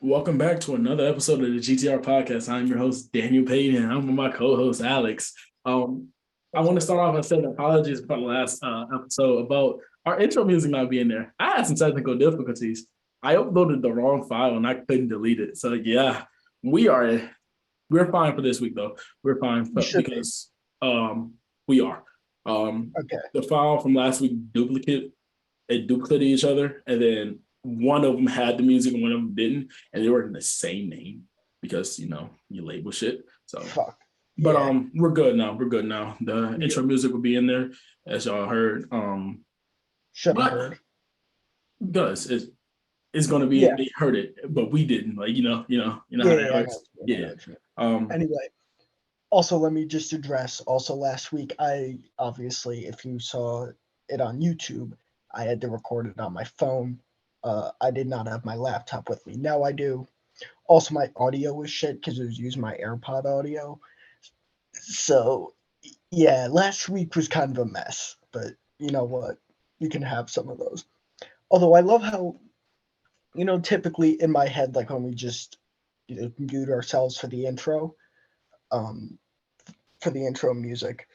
Welcome back to another episode of the GTR podcast. I'm your host, Daniel Payton, and I'm with my co-host, Alex. Um, I want to start off by saying apologies for the last episode about our intro music not being there. I had some technical difficulties. I uploaded the wrong file and I couldn't delete it. So yeah, we are we're fine for this week though. We're fine You should be. because we are. Okay. The file from last week duplicated each other, and then one of them had the music and one of them didn't, and they were in the same name because you label shit. So, Fuck. but Yeah. we're good now. We're good now. The Yeah. intro music will be in there as y'all heard. Should have But heard. because it's gonna be Yeah. they heard it, but we didn't. Like you know how Yeah. that Yeah. I know works. what you mean. I know Yeah. what you mean. Um. Anyway, also let me just address. Also, last week I obviously, if you saw it on YouTube, I had to record it on my phone. I did not have my laptop with me. Now I do. Also, my audio was shit because it was using my AirPod audio. So yeah, last week was kind of a mess. But you know what? You can have some of those. Although I love how typically in my head, like when we just mute ourselves um, for the intro music,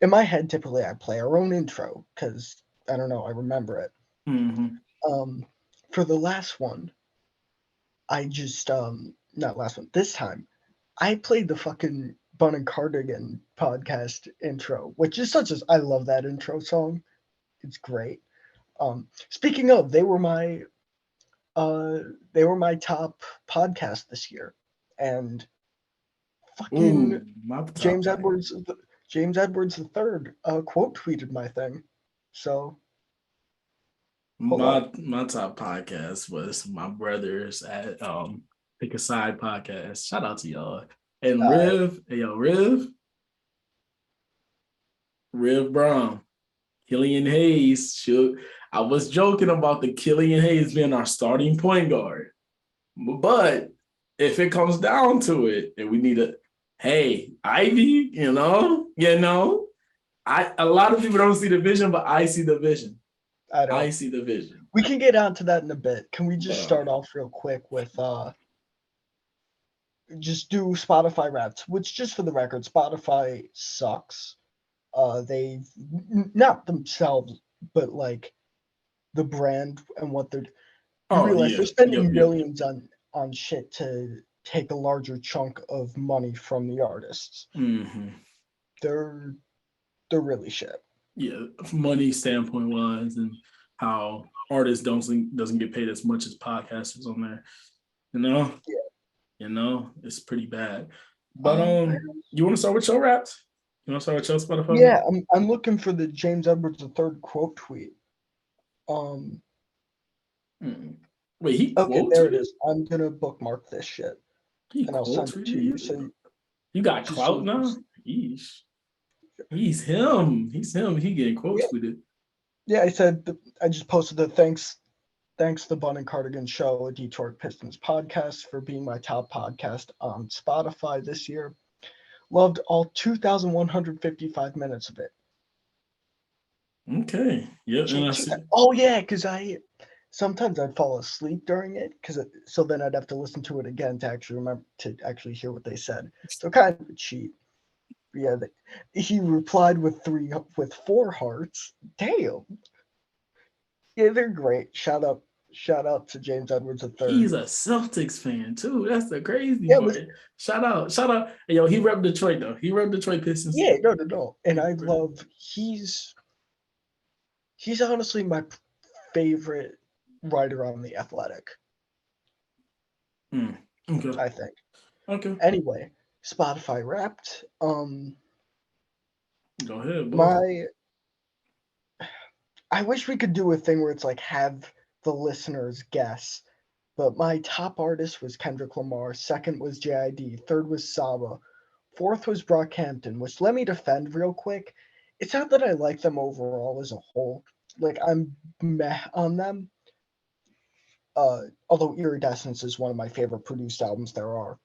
in my head, typically I play our own intro because I don't know, I remember it. Mm-hmm. Um, for the last one, I just not last one, this time I played the fucking Bun and Cardigan podcast intro, which is such as I love that intro song. It's great. Speaking of, uh they were my top podcast this year, and fucking Ooh, my top James five. Edwards, James Edwards the third, quote tweeted my thing. So hold on. My top podcast was my brothers at Pick a Side podcast. Shout out to y'all. And Uh, Riv Brown, Killian Hayes. Shoot, I was joking about the Killian Hayes being our starting point guard. But if it comes down to it, and we need hey, Ivy, I a lot of people don't see the vision, but I see the vision. I I don't. see the vision. We can get onto that in a bit. Can we just Uh, start off real quick with just do Spotify Wrapped, which just for the record, Spotify sucks. They not themselves, but like the brand and what they're. You oh realize yeah, they're yep, spending yep, yep. millions on shit to take a larger chunk of money from the artists. Mm-hmm. They're they're really shit. Yeah, money standpoint wise, and how artists doesn't get paid as much as podcasters on there. You know, Yeah. it's pretty bad. But I you want to start with your raps? You want to start with your Spotify? Yeah, I'm looking for the James Edwards III quote tweet. Um, Mm. Wait, he okay, quote there it tweeted? is. I'm gonna bookmark this shit He and I'll quote send it to tweeted you. you? So You got just so clout you can now? see. Yeesh. He's him. He's him. He getting quote Yeah, tweeted. yeah. I said I just posted the thanks the Bun and Cardigan Show, a Detroit Pistons podcast, for being my top podcast on Spotify this year. Loved all 2,155 minutes of it. Okay. Yeah, and Shit, I see. oh yeah, because I sometimes I'd fall asleep during it because so then I'd have to listen to it again to actually remember to actually hear what they said. So kind of a cheat. Yeah, he replied with four hearts. Damn. Yeah, they're great. Shout out to James Edwards III. He's a Celtics fan too. That's the crazy Yeah, but part. Shout out. Hey, yo, he rep Detroit though. He rep Detroit Pistons yeah, too. no, no, no. And He I rep. love he's honestly my favorite writer on the Athletic. Mm, okay. I think. Okay. Anyway, Spotify Wrapped. Go ahead, boy. My I wish we could do a thing where it's like have the listeners guess. But my top artist was Kendrick Lamar. Second was JID. Third was Saba. Fourth was Brockhampton, which let me defend real quick. It's not that I like them overall as a whole. Like I'm meh on them. Although Iridescence is one of my favorite produced albums there are.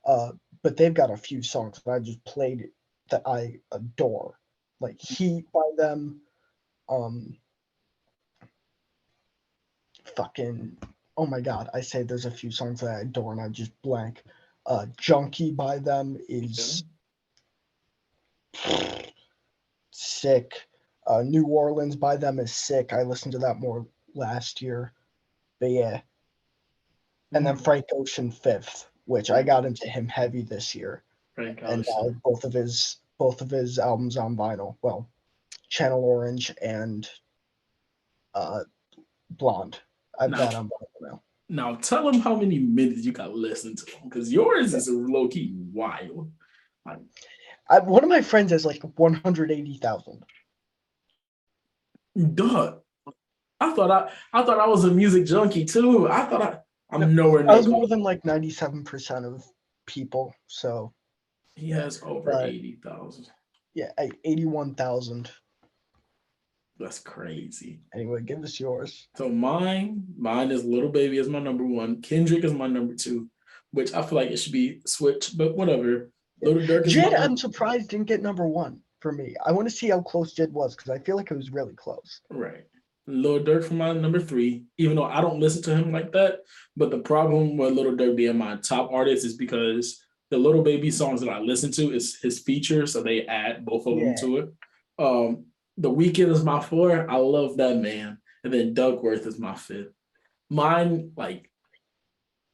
Uh, but they've got a few songs that I just played that I adore. Like Heat by them. Um, fucking oh my god, I say there's a few songs that I adore and I just blank. Junkie by them Okay. is sick. New Orleans by them is sick. I listened to that more last year. But yeah. And then Mm, Frank Ocean fifth, which I Frank, got into him heavy this year. Frank And now Ocean. both of his albums on vinyl. Well, Channel Orange and uh Blonde. I've Now, that on vinyl now. now tell them how many minutes you got to listen to them because yours is low key wild. Like, One of my friends has like 180,000. duh. I thought I was a music junkie too. No, I'm nowhere I near was more close. than like 97% of people. So He yeah, has over but 80,000. yeah, 81,000. That's crazy. Anyway, give us yours. So mine is Little Baby is my number one. Kendrick is my number two, which I feel like it should be switched, but whatever. Yeah. Little Dirk is my Jid, I'm surprised didn't get number one for me. I want to see how close Jid was because I feel like it was really close. right. Lil Durk for my number three, even though I don't listen to him like that. But the problem with Lil Durk being my top artist is because the Little Baby songs that I listen to is his feature, so they add both of them Yeah, to it. The Weekend is my four. I love that man, and then Duckworth is my fifth. Mine, like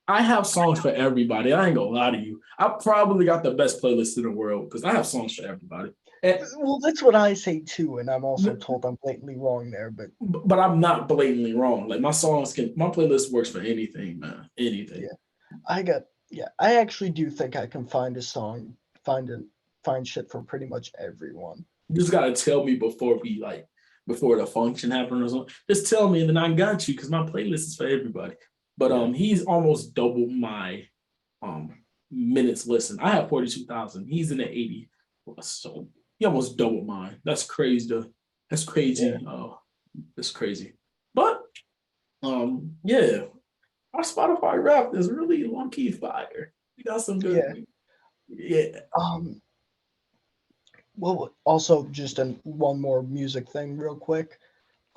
I have songs for everybody. I ain't gonna lie to you. I probably got the best playlist in the world because I have songs for everybody. And well, that's what I say too, and I'm also told I'm blatantly wrong there. But but I'm not blatantly wrong. Like my playlist works for anything, man. Anything. yeah, I got yeah. I actually do think I can find a song, find shit for pretty much everyone. You just gotta tell me before the function happened or something. Just tell me, and then I got you because my playlist is for everybody. But Yeah, he's almost double my minutes listened. I have 42,000. He's in the 80. So he almost doubled mine. That's crazy. That's yeah, crazy. That's crazy. But yeah, our Spotify rap is really long key fire. We got some yeah. good. Yeah. Um, well, also just one more music thing, real quick.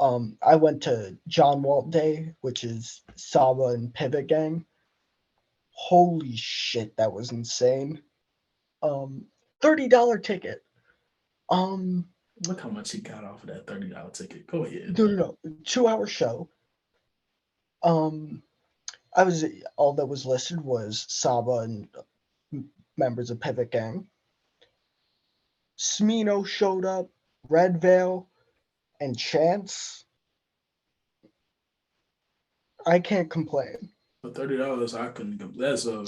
I went to John Walt Day, which is Saba and Pivot Gang. Holy shit, that was insane. Um, $30 ticket. Um, Look how much he got off of that $30 ticket. Go ahead. no, 2 hour show. Um, I was all that was listed was Saba and members of Pivot Gang. Smino showed up, Red Veil, and Chance. I can't complain. For $30, I couldn't. That's Yeah.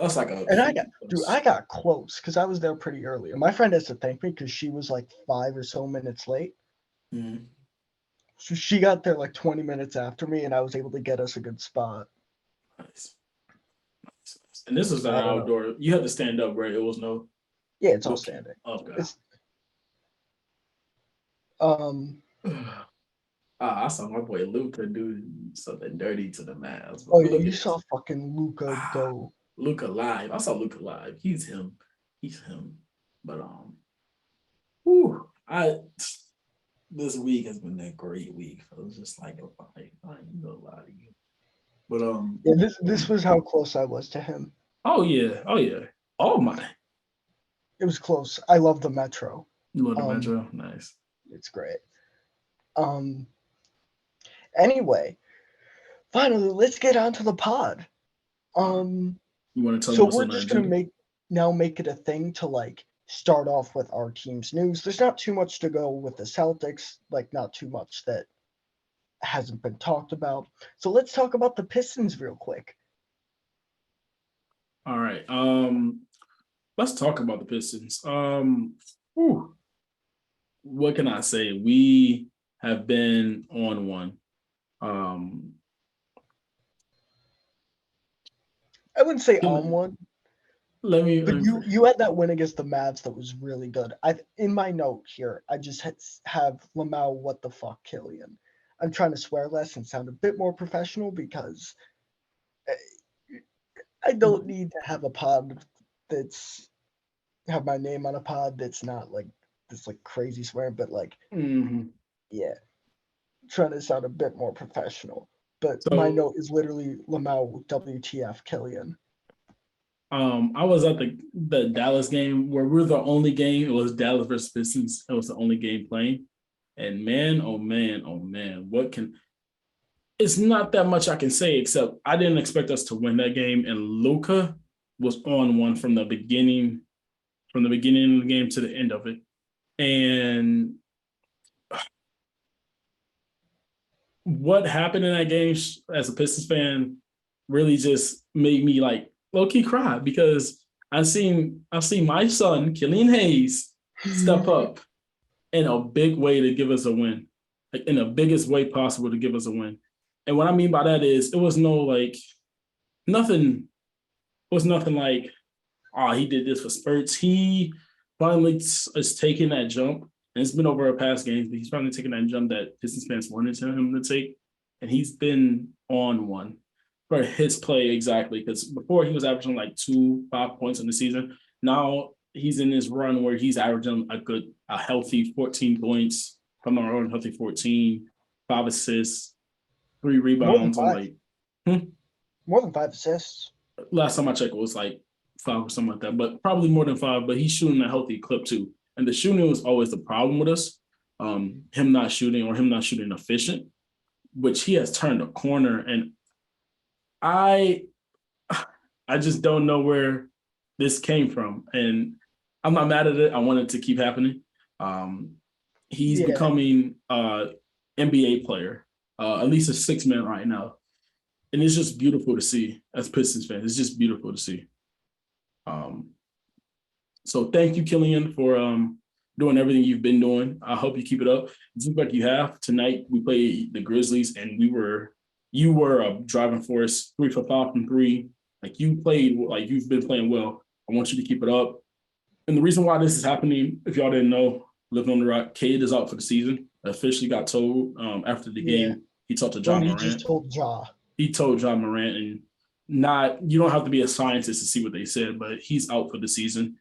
that's like a And free I plus. got close because I was there pretty early. And my friend has to thank me because she was like 5 or so minutes late. Mm, So she got there like 20 minutes after me, and I was able to get us a good spot. nice. And this is an I don't know. outdoor. You had to stand up, right? It was Yeah, it's all no. standing. Okay. It's um. I saw my boy Luca do something dirty to the Mavs, but Oh yeah, look you at saw this. fucking Luca go. Luca live. I saw Luca live. He's him. He's him. But whew, I this week has been a great week. I was just like, I ain't gonna lie to you. But Yeah, this was how close I was to him. oh yeah, oh yeah. Oh my. It was close. I love the Metro. You love the Um, Metro? Nice. it's great. Um. Anyway, finally, let's get on to the pod. All right. Um. You want to tell them So what's we're on the just gonna agenda? make it a thing to like start off with our team's news. There's not too much to go with the Celtics, like not too much that hasn't been talked about. So let's talk about the Pistons real quick. All right. Let's talk about the Pistons. Whew, what can I say? We have been on one. Um, I wouldn't say on can, one, let but me you had that win against the Mavs that was really good. I in my note here, I just have Lamau. What the fuck, Killian? I'm trying to swear less and sound a bit more professional because I don't need to have a pod that's have my name on a pod that's not like this like crazy swearing, but like Mhm. yeah, trying to sound a bit more professional. but my So note is literally Lamau WTF Killian. I was at the Dallas game where we're the only game. It was Dallas versus Pistons. It was the only game playing. And man, oh man, oh man, what can it's not that much I can say except I didn't expect us to win that game. And Luka was on one from the beginning of the game to the end of it. And what happened in that game as a Pistons fan really just made me like low key cry because I've seen my son Killian Hayes step up in a big way to give us a win, like in the biggest way possible to give us a win. And what I mean by that is it was no like nothing was nothing like oh he did this for spurts. He finally is taking that jump, and it's been over a past games, but he's finally taking that jump that Pistons fans wanted him to take, and he's been on one for his play exactly. Because before he was averaging like 5 points in the season, now he's in this run where he's averaging a healthy 14 points from our own healthy 14, 5 assists, 3 rebounds on 5. like More than 5 assists. last time I checked, it was like 5 or something like that, but probably more than 5. But he's shooting a healthy clip too. And the shooting was always the problem with us. Him not shooting or him not shooting efficient, which he has turned a corner. And I just don't know where this came from. And I'm not mad at it. I want it to keep happening. He's becoming NBA player, at least a 6 man right now. And it's just beautiful to see as Pistons fans. It's just beautiful to see. So thank you, Killian, for doing everything you've been doing. I hope you keep it up. It seems like you have. Tonight we played the Grizzlies, and you were a driving force, 3 for 5 from 3. Like you've been playing well. I want you to keep it up. And the reason why this is happening, if y'all didn't know, living on the rock, Cade is out for the season. Officially got told after the game. He talked to John Morant. He just told Ja. He told John Morant, and you don't have to be a scientist to see what they said, but he's out for the season.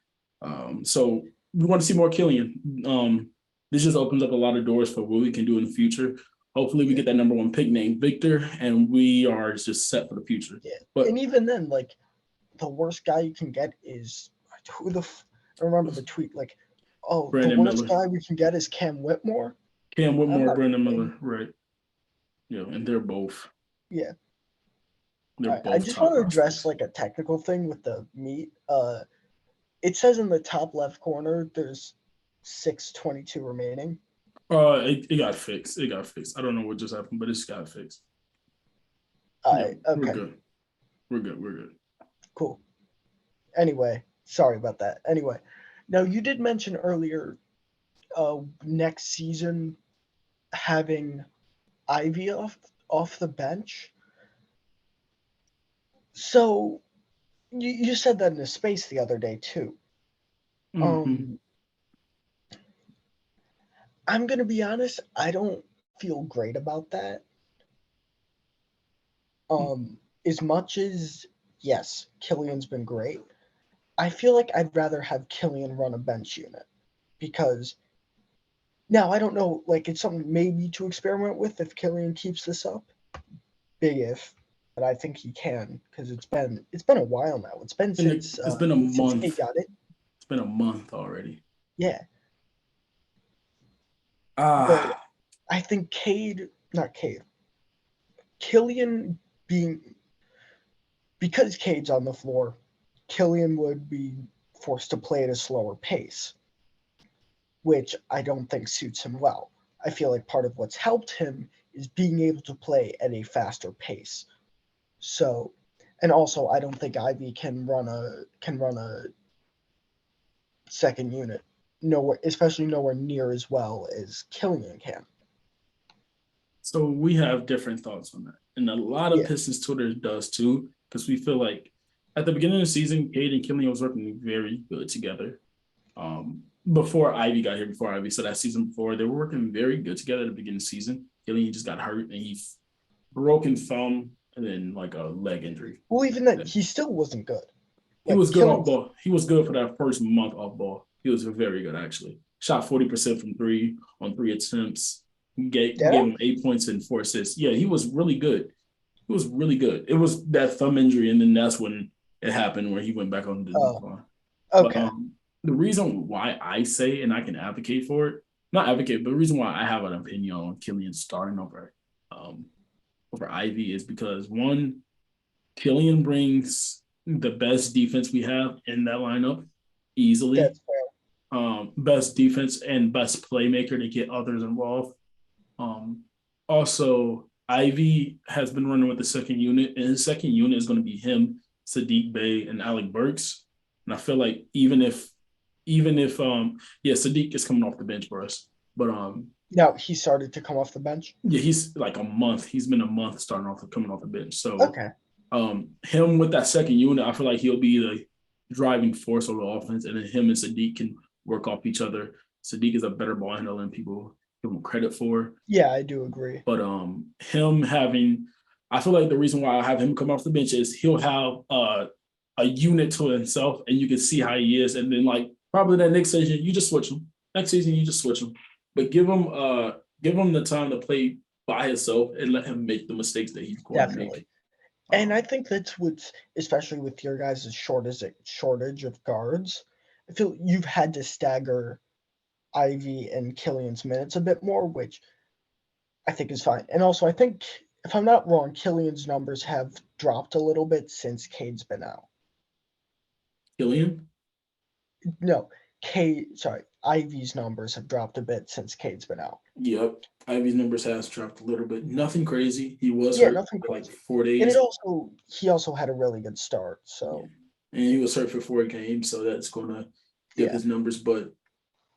So we want to see more Killian. This just opens up a lot of doors for what we can do in the future. Hopefully we get that number 1 pick named Victor, and we are just set for the future. Yeah. But and even then, like the worst guy you can get is I remember the tweet, like, oh, Brandon the worst Miller. guy we can get is Cam Whitmore. Brandon Miller, right. Yeah, and they're both. Yeah. They're both I just want to address like a technical thing with the meet. It says in the top left corner there's 6:22 remaining. It got fixed. It got fixed. I don't know what just happened, but it's got fixed. Okay. We're good. We're good. Cool. Anyway, sorry about that. Anyway, now you did mention earlier next season having Ivy off the bench. So you said that in a space the other day too. Mm-hmm. I'm gonna be honest, I don't feel great about that. As much as yes, Killian's been great, I feel like I'd rather have Killian run a bench unit because now I don't know, like it's something maybe to experiment with if Killian keeps this up. Big if, but I think he can because it's been a while now. It's been since it's been a month. He got it. It's been a month already. Yeah. But I think Killian because Cade's on the floor, Killian would be forced to play at a slower pace, which I don't think suits him well. I feel like part of what's helped him is being able to play at a faster pace. So, and also I don't think Ivy can run a second unit especially nowhere near as well as Killian can. So we have different thoughts on that. And a lot of Pistons Twitter does too, because we feel like at the beginning of the season, Cade and Killian was working very good together. Before Ivy got here, so that season before, they were working very good together at the beginning of the season. Killian just got hurt and he broke his thumb and then like a leg injury. Well, even then, he still wasn't good. He was good off ball. He was good for that first month off ball. He was very good, actually. Shot 40% from 3 on 3 attempts. Gave him 8 points and 4 assists. Yeah, he was really good. He was really good. It was that thumb injury, and then that's when it happened where he went back on the Oh, decline. But okay. the reason why I say and I can advocate for it, not advocate, but the reason why I have an opinion on Killian starting um, over Ivy is because one, Killian brings the best defense we have in that lineup easily. That's fair. Best defense and best playmaker to get others involved. Um, Also, Ivy has been running with the second unit, and his second unit is going to be him, Sadiq Bey, and Alec Burks. And I feel like even if yeah, Sadiq is coming off the bench for us, but Now he started to come off the bench. yeah, he's like a month. He's been a month starting off coming off the bench. So Okay. him with that second unit, I feel like he'll be the driving force of the offense, and then him and Sadiq can work off each other. Sadiq is a better ball handler than people give him credit for. Yeah, I do agree. But him having, I feel like the reason why I have him come off the bench is he'll have a unit to himself, and you can see how he is. And then like probably that next season, you just switch him. Next season, you just switch him. But give him the time to play by himself and let him make the mistakes that he's going to make. Definitely. And I think that's what's, especially with your guys' shortage of guards. I feel you've had to stagger Ivy and Killian's minutes a bit more, which I think is fine. And also, I think, if I'm not wrong, Killian's numbers have dropped a little bit since Cade's been out. Killian? No, sorry, Ivy's numbers have dropped a bit since Cade's been out. Yep. Ivy's numbers has dropped a little bit. Nothing crazy. He was Yeah, hurt nothing for like crazy. 4 days. He also had a really good start. Yeah. So And he was hurt for 4 games, so that's gonna dip yeah, his numbers. But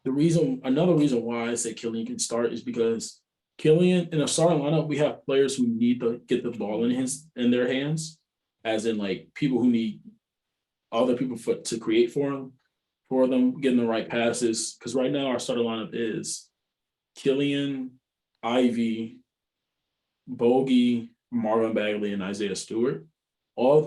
another reason why I say Killian can start is because Killian in a starting lineup, we have players who need to get the ball in their hands, as in like people who need other people to create for them, getting the right passes. Because right now our starting lineup is Killian, Ivy, Bogey, Marvin Bagley, and Isaiah Stewart. All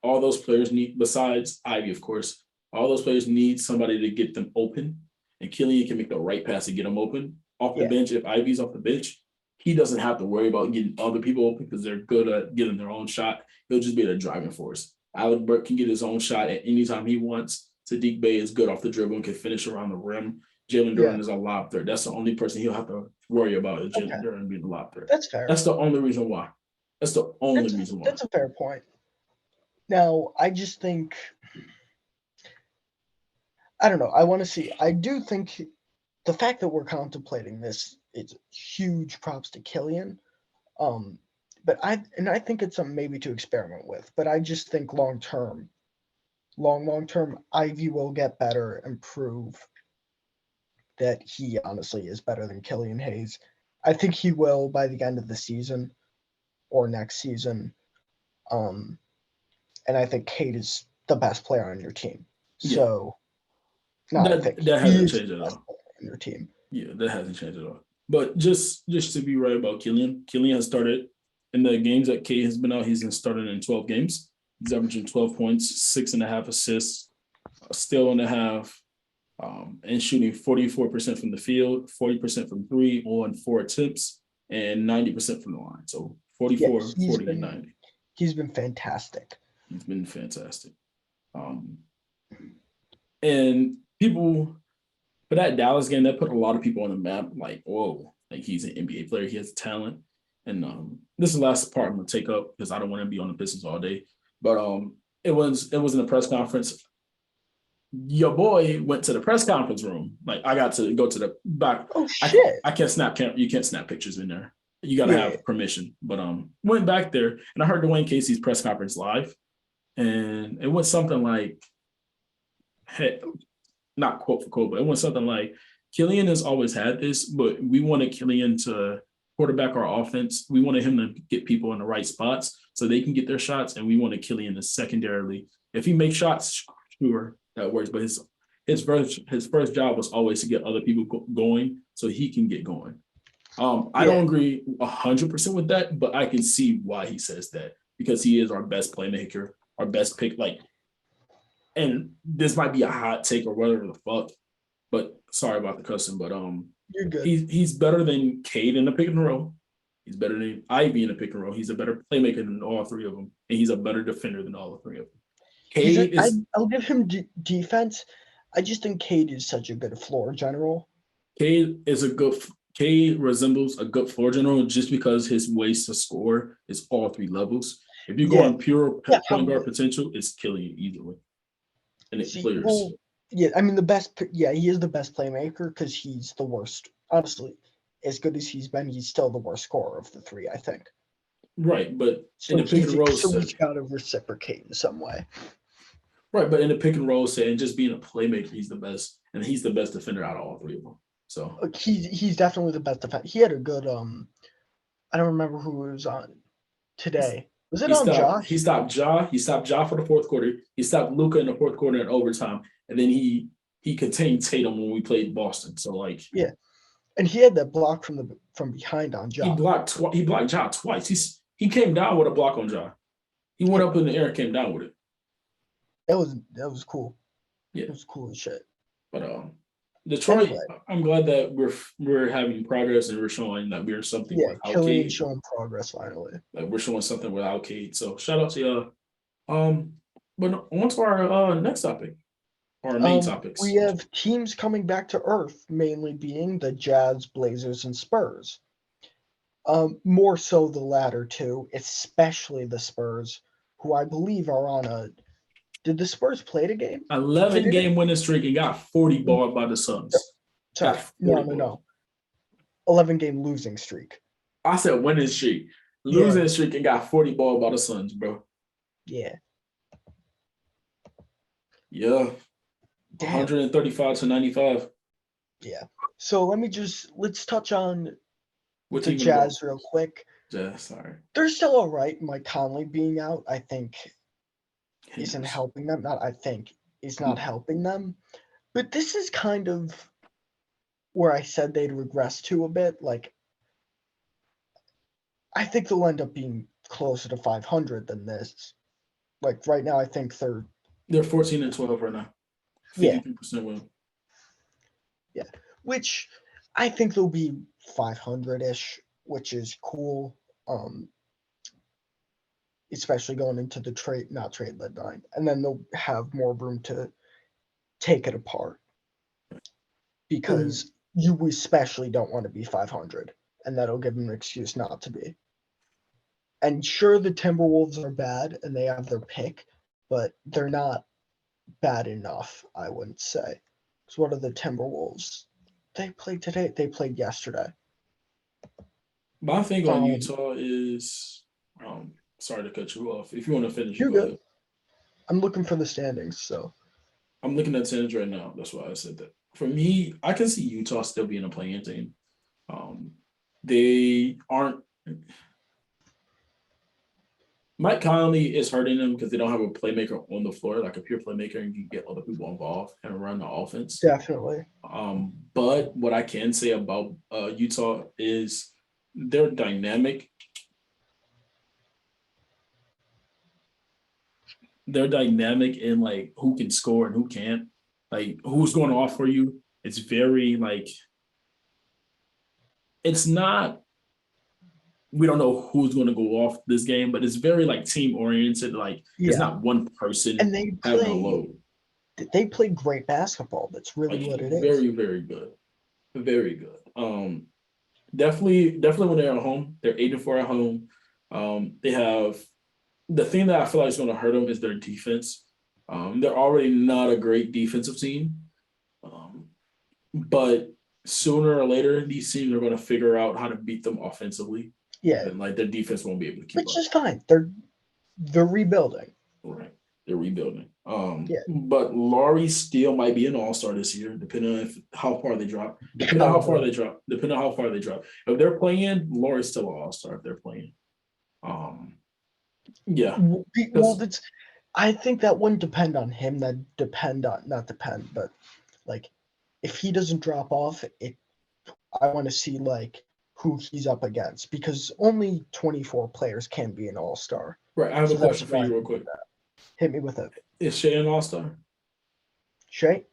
those players need, besides Ivy, of course, all those players need somebody to get them open. And Killian can make the right pass to get them open. Off the yeah, bench, if Ivy's off the bench, he doesn't have to worry about getting other people open because they're good at getting their own shot. He'll just be the driving force. Alec Burke can get his own shot at any time he wants. Sadiq Bey is good off the dribble and can finish around the rim. Jalen yeah. Duran is a lob threat. That's the only person he'll have to worry about is Okay, Jalen Duran being a lob threat. that's fair. That's the only reason why. That's the only reason why. That's a fair point. Now, I just think, I don't know. I want to see. I do think the fact that we're contemplating this is huge props to Killian. Um, but I think it's something maybe to experiment with. But I just think long term, Ivy will get better and prove that he honestly is better than Killian Hayes. I think he will by the end of the season or next season. Um, and I think Cade is the best player on your team. Yeah, So, not I think that he hasn't is changed the at best all. player on your team. Yeah, that hasn't changed at all. But just to be right about Killian, Killian has started in the games that K has been out. He's been started in 12 games. He's averaging 12 points, 6.5 assists, still and a half, and shooting 44% from the field, 40% from three on 4 attempts, and 90% from the line. So Yeah, 44, 40, and 90. he's been fantastic. He's been fantastic. Um, and people for that Dallas game, that put a lot of people on the map. Like, whoa, like he's an NBA player. He has talent. And this is the last part I'm gonna take up because I don't want to be on the Pistons all day. But it was in a press conference. Your boy went to the press conference room. Like I got to go to the back. Oh shit! I can't snap. You can't snap pictures in there. You got to Yeah, have permission. But went back there and I heard Dwayne Casey's press conference live, and it went something like, "Hey, not quote for quote, but it went something like Killian has always had this, but we wanted Killian to quarterback our offense. We wanted him to get people in the right spots so they can get their shots, and we wanted Killian to secondarily. If he makes shots, sure, that works. But his first job was always to get other people going so he can get going. I yeah, don't agree 100% with that, but I can see why he says that because he is our best playmaker, our best pick. Like, and this might be a hot take or whatever the fuck, but sorry about the cussing, but you're good. he's better than Cade in the pick and roll. He's better than Ivy in the pick and roll. He's a better playmaker than all three of them, and he's a better defender than all three of them. Cade is I'll give him defense. I just think Cade is such a good floor general. Cade is a good. Cade resembles a good floor general just because his ways to score is all three levels. If you go on pure point guard potential, it's killing you either way. And it's players. Well, yeah, I mean the best. Yeah, he is the best playmaker because he's the worst. Honestly, as good as he's been, he's still the worst scorer of the three, I think. Right, but so in the pick and roll, he's got to reciprocate in some way. Right, but in the pick and roll set and just being a playmaker, he's the best, and he's the best defender out of all three of them. So he's definitely the best defender. He had a good I don't remember who was on today. Was it on Josh? He stopped Ja. He stopped Ja for the fourth quarter. He stopped Luka in the fourth quarter in overtime, and then he contained Tatum when we played Boston. So like, yeah, and he had that block from behind on Ja. He blocked Ja twice. He came down with a block on Ja. He went up in the air and came down with it. That was cool. Yeah, it was cool as shit. But Detroit, anyway. I'm glad that we're having progress and we're showing that we're something. Yeah, Killian's showing progress finally. Like we're showing something without Cade. So shout out to y'all. But on to our next topic, our main topics. We have teams coming back to earth, mainly being the Jazz, Blazers, and Spurs. More so the latter two, especially the Spurs, who I believe are on a. Did the Spurs play the game? 11-game winning streak and got 40 balled by the Suns. Sorry, no. 11-game losing streak. I said winning streak. Losing streak and got 40 balled by the Suns, bro. Yeah. Yeah. Damn. 135-95. Yeah. So let's touch on the Jazz real quick. Jazz, sorry. They're still all right. Mike Conley being out, I think, isn't helping them. Is not helping them. But this is kind of where I said they'd regress to a bit. Like, I think they'll end up being closer to 500 than this. Like right now, I think they're 14-12 right now. 52% win. Yeah, which I think they'll be 500-ish, which is cool. Especially going into the trade deadline, and then they'll have more room to take it apart because you especially don't want to be 500, and that'll give them an excuse not to be. And sure, the Timberwolves are bad and they have their pick, but they're not bad enough, I wouldn't say. Because what are the Timberwolves? They played today. They played yesterday. My thing on Utah is, sorry to cut you off. If you want to finish, you're good. I'm looking for the standings, so. I'm looking at standings right now. That's why I said that. For me, I can see Utah still being a play-in team. They aren't. Mike Conley is hurting them because they don't have a playmaker on the floor, like a pure playmaker, and you get other people involved and run the offense. Definitely. But what I can say about Utah is they're dynamic. They're dynamic in like who can score and who can't. Like who's going off for you. It's very like it's not. We don't know who's going to go off this game, but it's very like team oriented. Like it's not one person and they having a load. They play great basketball. That's really like, what it is. Very, very good. Very good. Definitely when they're at home, they're 8-4 at home. They have the thing that I feel like is going to hurt them is their defense. They're already not a great defensive team, but sooner or later, these teams are going to figure out how to beat them offensively. Yeah, and like their defense won't be able to keep up. Which is fine. They're rebuilding. Right, they're rebuilding. But Laurie still might be an all-star this year, depending on how far they drop. Depending on how far they drop. If they're playing, Laurie's still an all-star. If they're playing, yeah. Well, I think that wouldn't depend on him. But like, if he doesn't drop off, I want to see like who he's up against because only 24 players can be an all-star. Right. I have a question for you real quick. Hit me with it. Is Shea an all-star? Shea?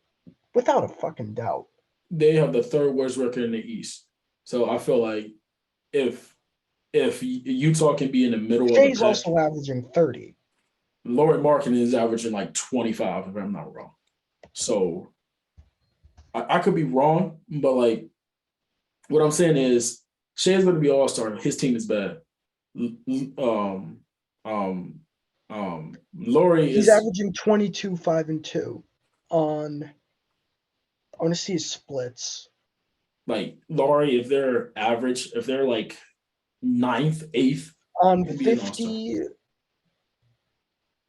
Without a fucking doubt. They have the third worst record in the East. So I feel like if if Utah can be in the middle of the Shea's pack, also averaging 30. Laurie Markin is averaging like 25, if I'm not wrong. So I could be wrong, but like what I'm saying is Shea's going to be all-star. His team is bad. Um, um, Laurie He's is averaging 22, 5, and 2 on. I want to see his splits. like Laurie, if they're average, if they're like ninth, eighth, On he'll be an all-star. 50,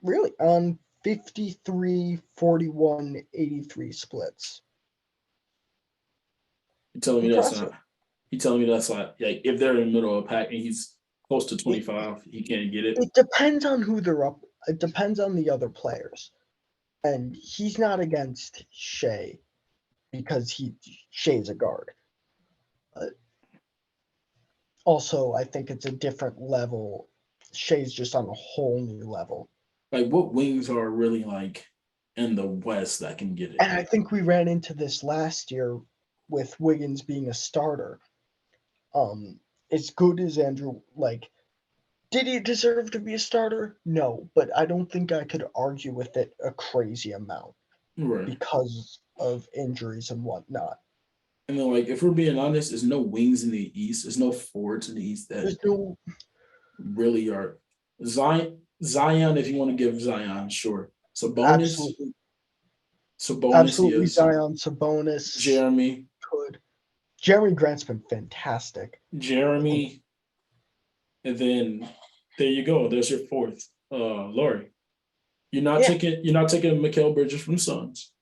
really? On 53, 41, 83 splits. You're telling me that's Impressive. not. You're telling me that's like if they're in the middle of a pack and he's close to 25, he can't get it. It depends on who they're up. It depends on the other players. And he's not against Shea because Shea's a guard. Also, I think it's a different level. Shea's just on a whole new level. Like what wings are really like in the West that can get it? And I think we ran into this last year with Wiggins being a starter. As good as Andrew, like, did he deserve to be a starter? No, but I don't think I could argue with it a crazy amount Right. because of injuries and whatnot. And then like if we're being honest, there's no wings in the East. There's no forwards in the East that There's no really are Zion, if you want to give Zion, sure. Sabonis, absolutely, Sabonis, absolutely yes. Zion Sabonis Jeremy, could. Jeremy Grant's been fantastic. Jeremy, and then there you go. There's your fourth. Laurie. Yeah, You're not taking Mikal Bridges from the Suns.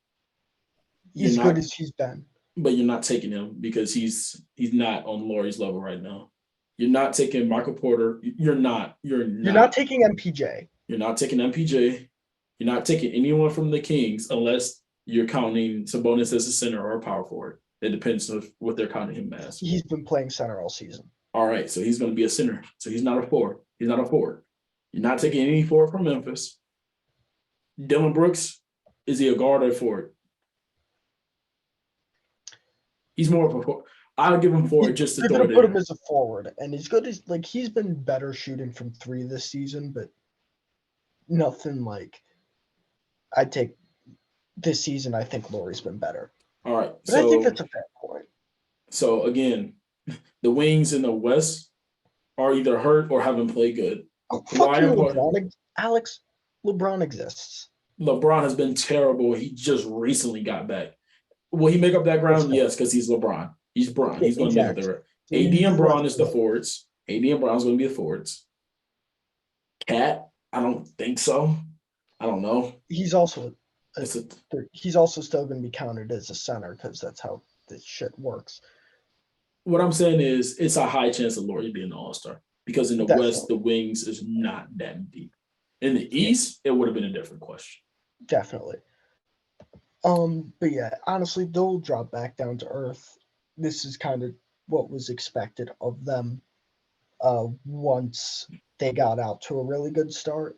You're as good not, as he's been. but you're not taking him because he's not on Laurie's level right now. You're not taking Michael Porter. You're not. You're You're not not. taking MPJ. You're not taking MPJ. You're not taking anyone from the Kings unless you're counting Sabonis as a center or a power forward. It depends on what they're counting him as. He's been playing center all season. All right, so he's going to be a center. So he's not a forward. He's not a forward. You're not taking any forward from Memphis. Dylan Brooks, is he a guard or a forward? He's more of a forward. I'll give him forward just to You're throw gonna it put him in. as a forward, and as good as like he's been better shooting from three this season, but nothing like I'd take this season. I think Laurie's been better, All right, but I think that's a fair point. so again, the wings in the West are either hurt or haven't played good. Oh, Why fucking are LeBron, Alex, LeBron exists. LeBron has been terrible. He just recently got back. Will he make up that It's ground? Yes, because he's LeBron. He's Bron. yeah, He's going to make up the exactly. ground. AD and Braun is the forwards. AD and Braun's going to be the forwards. Cat, I don't think so. I don't know. He's also It's a, he's also still going to be counted as a center because that's how this shit works. what I'm saying is it's a high chance of Laurie being an all-star because in the West, Definitely. the wings is not that deep. In the East, it would have been a different question. Definitely. But yeah, honestly, they'll drop back down to earth. This is kind of what was expected of them once they got out to a really good start.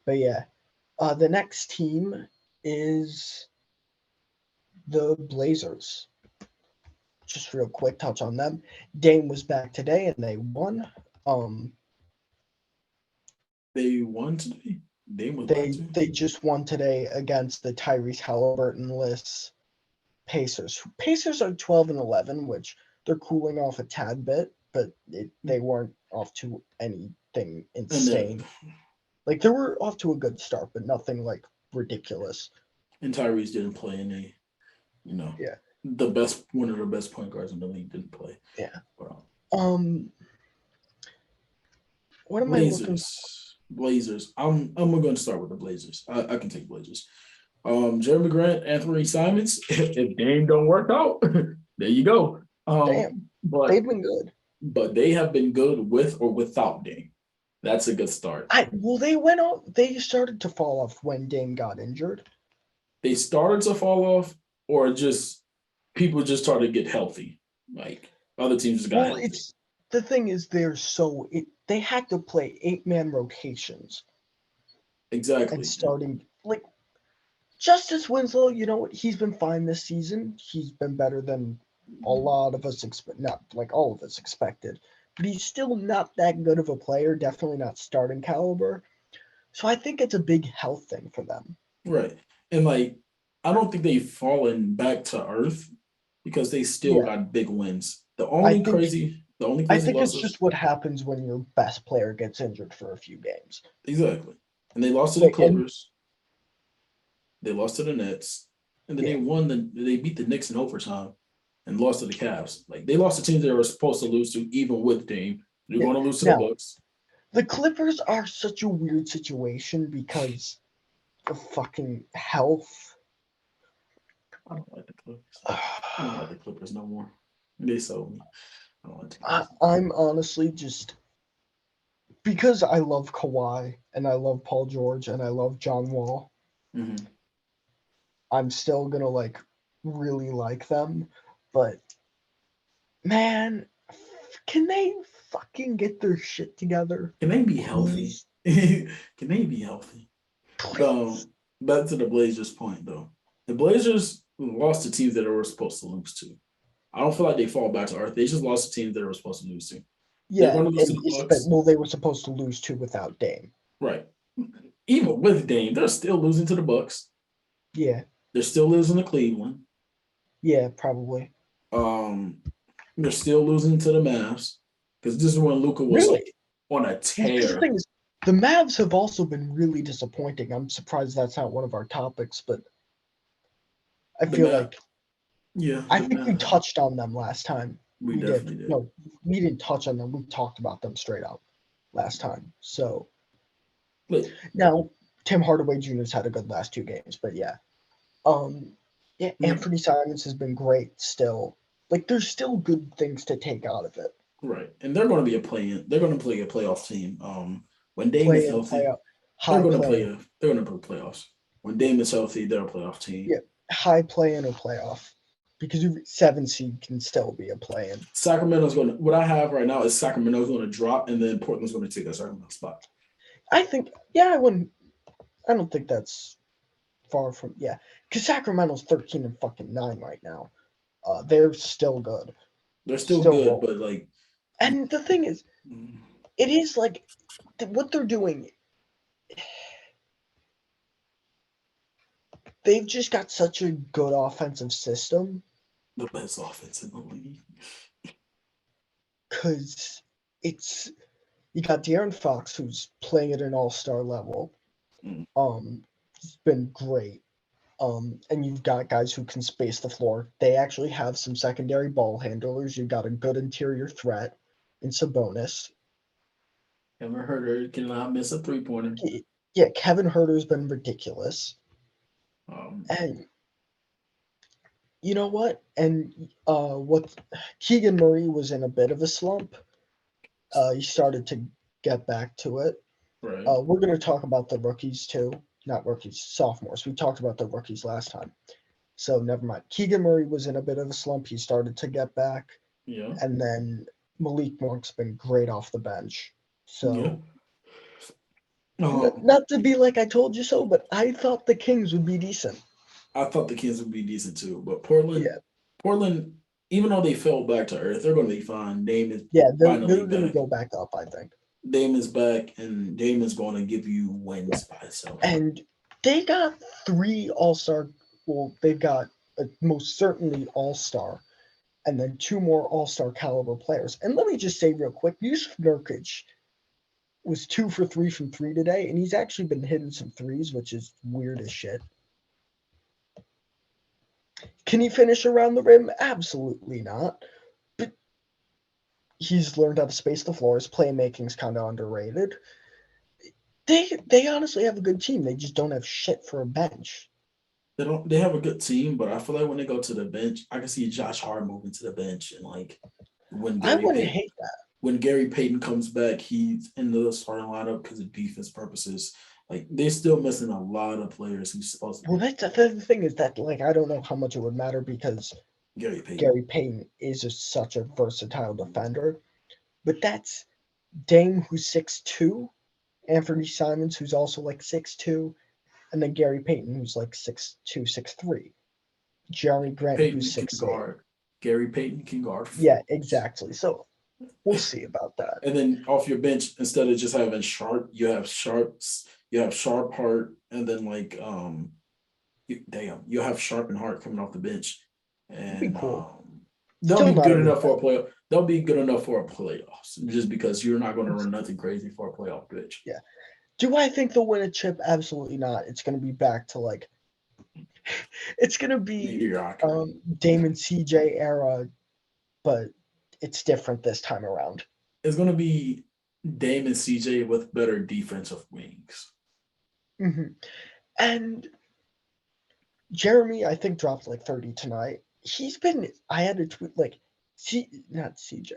But yeah, the next team is the Blazers. Just real quick touch on them. Dame was back today and they won. They won today. They just won today against the Tyrese Halliburton-less Pacers. Pacers are 12 and 11, which they're cooling off a tad bit, but they weren't off to anything insane. Like they were off to a good start, but nothing like ridiculous. And Tyrese didn't play any, Yeah. the best one of the best point guards in the league didn't play. Yeah. Well, what am I looking for? Blazers. I'm going to start with the Blazers. I can take Blazers. Jeremy Grant, Anthony Simons. If Dame don't work out, there you go. Damn, But they've been good. But they have been good with or without Dame. That's a good start. They started to fall off when Dame got injured. They started to fall off, or just people just started to get healthy. Like other teams just got healthy. The thing is, they had to play 8-man rotations. Exactly. And starting Justice Winslow, you know what? He's been fine this season. He's been better than a lot of us not like all of us expected, but he's still not that good of a player. Definitely not starting caliber. So I think it's a big health thing for them. Right. And like, I don't think they've fallen back to earth because they still Yeah, got big wins. I think The only I crazy think it's losses, just what happens when your best player gets injured for a few games. exactly. And they lost to the Like, and Clippers, they lost to the Nets, and then yeah, they beat the Knicks in overtime and lost to the Cavs. Like they lost to teams they were supposed to lose to, even with Dame. They're yeah. going to lose to the Now Bucks. the Clippers are such a weird situation because of fucking health. I don't like the Clippers. I don't like the Clippers no more. They sold me. I don't like the I, Clippers. I'm honestly just because I love Kawhi and I love Paul George and I love John Wall. Mm-hmm. I'm still gonna like really like them, but man, can they fucking get their shit together? Can they be healthy? Please, Can they be healthy? please. Back to the Blazers point though. The Blazers lost to teams that they were supposed to lose to. I don't feel like they fall back to earth. They just lost to teams that they were supposed to lose to. They're Yeah, going to lose to and the it's Bucks, well, they were supposed to lose two without Dame. right? Even with Dame, they're still losing to the Bucks. Yeah, They're still losing to Cleveland. yeah, probably. Um, they're still losing to the Mavs because this is when Luca was Really? like on a Because the tear. thing is, the Mavs have also been really disappointing. I'm surprised that's not one of our topics, but I The feel Mav, like yeah, I the think we Mav. touched on them last time. We We did. definitely did. No, we didn't touch on them. We talked about them straight up last time. So But now Tim Hardaway Jr.'s had a good last two games, but yeah. Um yeah, yeah, Anthony Simons has been great still. Like there's still good things to take out of it. right. And they're going to be a play-in. They're going to play a playoff team. When Dame is Play in, healthy, play out, high play in. they're going to play playoffs. When Dame is healthy, they're a playoff team. Yeah, high play in or playoff. Because your 7 seed can still be a play in. Sacramento's going to, what I have right now is Sacramento's going to drop and then Portland's going to take a Sacramento spot. I think yeah, I don't think that's far from yeah. Because Sacramento's 13 and fucking 9 right now. They're still good. They're still Still good, rolling. but like, And the thing is, it is like what they're doing. They've just got such a good offensive system the best offense in the league. because it's you got De'Aaron Fox who's playing at an all-star level. Mm. It's been great. And you've got guys who can space the floor. They actually have some secondary ball handlers. You've got a good interior threat in Sabonis. Ever heard her cannot miss a 3-pointer. Yeah, Kevin Herter's been ridiculous. Um, And you know what? And what Keegan Murray was in a bit of a slump. He started to get back to it. right. We're going to talk about the rookies too. Not rookies, sophomores. We talked about the rookies last time. So never mind. Keegan Murray was in a bit of a slump. He started to get back. Yeah. And then Malik Monk's been great off the bench. Yeah. So Um, not to be like I told you so, but I thought the Kings would be decent. I thought the Kings would be decent too, but Yeah, Portland, even though they fell back to earth, they're going to be fine. Dame is yeah, finally they're gonna back. go back up, I think. Dame is back, and Dame is going to give you wins by itself. And they got three All Star. Well, they've got most certainly All Star, and then two more All Star caliber players. And let me just say real quick, Yusuf Nurkic was 2 for 3 from three today, and he's actually been hitting some threes, which is weird as shit. Can he finish around the rim? Absolutely not. But he's learned how to space the floor. His playmaking's kind of underrated. They honestly have a good team. They just don't have shit for a bench. They don't. They have a good team, but I feel like when they go to the bench, I can see Josh Hart moving to the bench, and like when I Gary wouldn't Payton hate that. when Gary Payton comes back, he's in the starting lineup because of defense purposes. Like they're still missing a lot of players who's supposed to Well, be that's the thing is that like I don't know how much it would matter because Gary Payton. Gary Payton is such a versatile defender. But that's Dame who's 6'2", Anthony Simons who's also like 6'2", and then Gary Payton who's like 6'2", 6'3", Jeremy Grant who's Payton can 6'8". guard. Gary Payton can guard Yeah, forwards. exactly. So we'll see about that. And then off your bench, instead of just having Sharp, you have Sharps, you have Sharp Hart, and then like you have Sharp and Hart coming off the bench, It'd be and cool. they'll Still be not good a good enough for a bet. playoff. They'll be good enough for a playoffs, just because you're not going to run nothing crazy for a playoff pitch. Yeah. Do I think they'll win a chip? Absolutely not. It's going to be back to like, it's going to be Mediocrity. Damon CJ era, but it's different this time around. It's going to be Dame and CJ with better defensive wings. Mm-hmm. And Jeremy, I think, dropped like 30 tonight. I had a tweet like, not CJ.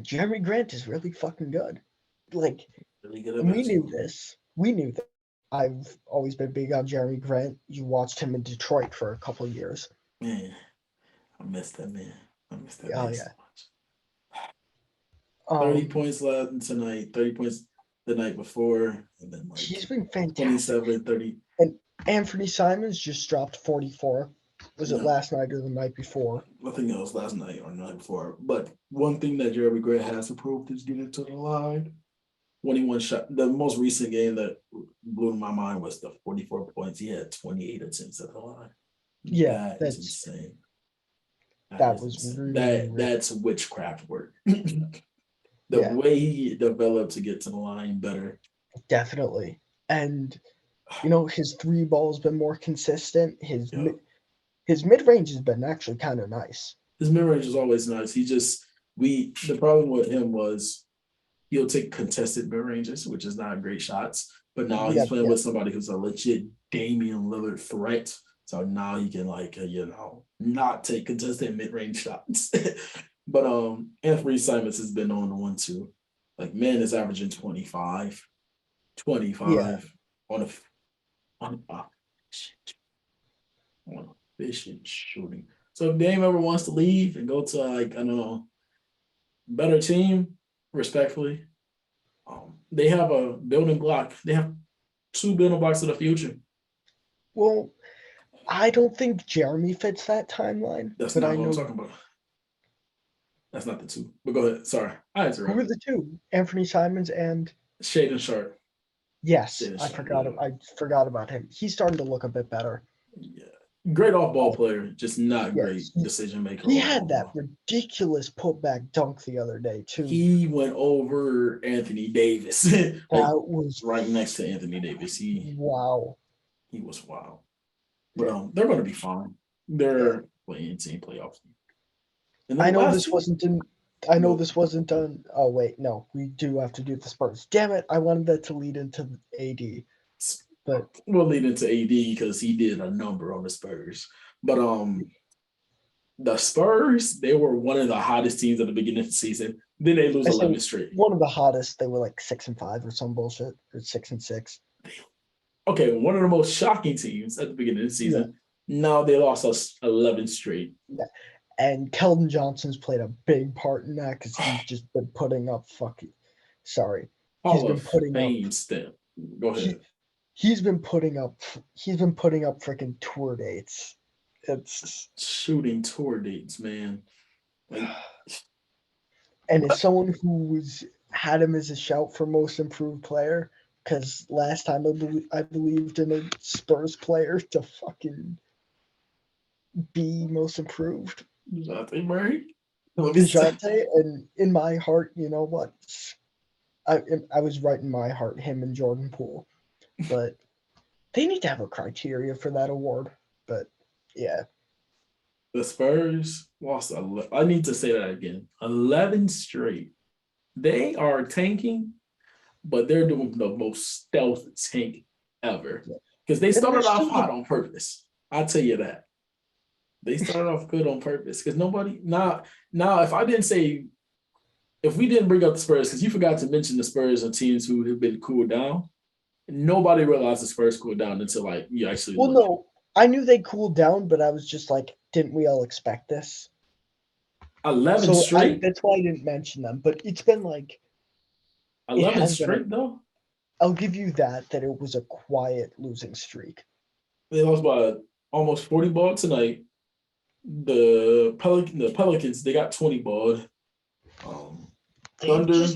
Jeremy Grant is really fucking good. Like, Really good at we knew basketball. this. We knew that. I've always been big on Jeremy Grant. You watched him in Detroit for a couple of years. Man, I miss that man. I miss that Oh man so yeah. much. 30 Um, points last tonight, 30 points the night before, and then he's like been fantastic. 27, 30. And Anthony Simons just dropped 44. Was it No, last night or the night before? I think it was last night or the night before. But one thing that Jeremy Grant has improved is getting to the line. 21 shot. The most recent game that blew my mind was the 44 points. He had 28 attempts at the line. Yeah, That is insane. that was really, really That's witchcraft work. The yeah, way he developed to get to the line better. definitely. And his three ball's been more consistent. Yeah. His mid range has been actually kind of nice. His mid range is always nice. The problem with him was he'll take contested mid ranges, which is not great shots. But now he's playing Yeah, with somebody who's a legit Damian Lillard threat. So now he can not take contested mid range shots. But Anthony Simons has been on the one too. Like man is averaging 25 yeah. on a on a on efficient shooting. So if Dame ever wants to leave and go to like I don't know better team, respectfully, they have a building block. They have two building blocks of the future. Well, I don't think Jeremy fits that timeline, That's but not I what I'm know talking about. That's not the two. But go ahead. Sorry, I who are interrupted. the two? Anthony Simons and Shaden Sharp. yes, Shaden I Sharp. forgot. Yeah. I forgot about him. He's starting to look a bit better. Yeah. Great off ball player, just not great Yes, decision maker he on had that ball. ridiculous putback dunk the other day too. He went over Anthony Davis, like That was right next to Anthony Davis. wow. He was wild. But Yeah, they're going to be fine. yeah. They're playing team playoffs. And then I the know last this two, wasn't in. I know go this wasn't done. Oh wait, no, we do have to do the Spurs. Damn it! I wanted that to lead into AD, but we'll lead into AD because he did a number on the Spurs. But the Spurs, they were one of the hottest teams at the beginning of the season. Then they lose I say 11 straight. one of the hottest. They were like 6-5 or some bullshit, or 6-6. Okay, one of the most shocking teams at the beginning of the Yeah, season. Now they lost us 11 straight. yeah. And Keldon Johnson's played a big part in that because he's just been putting up fucking. Sorry, he's Hall been of putting up. Fame stamp. Go He ahead. he's been putting up. He's been putting up freaking tour dates. It's Shooting tour dates, man. Like, and as what? someone who's had him as a shout for most improved player, because last time I believed in a Spurs player to fucking be most improved, Nothing, right? Let me say. Dejounte, and in my heart, you know what? I I was right in my heart, him and Jordan Poole, but they need to have a criteria for that award. But yeah, The Spurs lost. I need to say that again. 11 straight. They are tanking, but they're doing the most stealth tank ever yeah. because they And they're started off still hot the on purpose. I'll tell you that. They started off good on purpose because nobody now if I didn't say if we didn't bring up the Spurs because you forgot to mention the Spurs are teams who have been cooled down. Nobody realized the Spurs cooled down until like you actually well, look. no, I knew they cooled down, but I was just like, didn't we all expect this? 11 So straight. that's why I didn't mention them. But it's been like it 11 has been. straight though. I'll give you that it was a quiet losing streak. They lost by almost 40 ball tonight. The Pelicans, they got 20 ball. Thunder,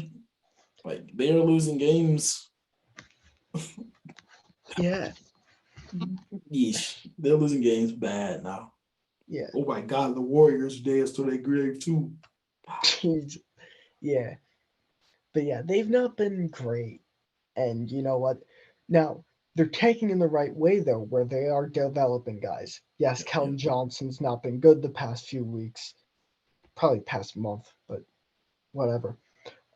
like they're losing games. Yeah. Yeesh, they're losing games bad now. Yeah. Oh my God, the Warriors danced to their grave too. Yeah. But yeah, they've not been great. And you know what? Now, they're taking in the right way, though, where they are developing guys. Yes, Keldon Johnson's not been good the past few weeks, probably past month, but whatever.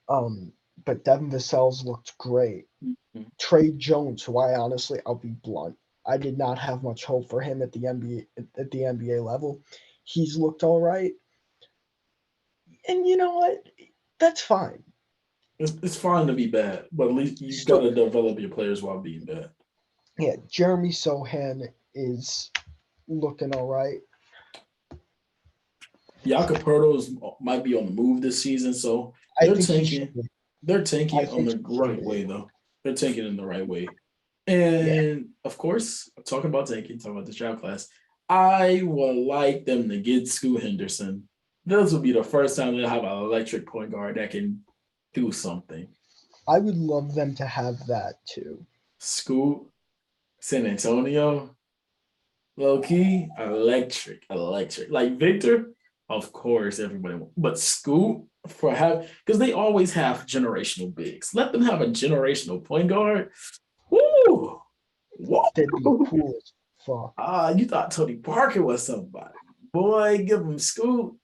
But Devin Vassell's looked great. Mm-hmm. Trey Jones, who I'll be blunt, I did not have much hope for him at the NBA level. He's looked all right. And you know what? That's fine. It's fine to be bad, but at least you got to develop your players while being bad. Yeah, Jeremy Sohan is looking all right. Jakob might be on the move this season, so they're tanking. They're tanking on the right way, though. They're tanking in the right way. And of course, talking about tanking, talking about the draft class, I would like them to get Scoot Henderson. This will be the first time they'll have an electric point guard that can do something. I would love them to have that too. Scoot, San Antonio, low key, electric. Like Victor, of course, everybody. But Scoot because they always have generational bigs. Let them have a generational point guard. Woo! Whoa! That'd be cool as fuck. You thought Tony Parker was somebody. Boy, give him Scoot.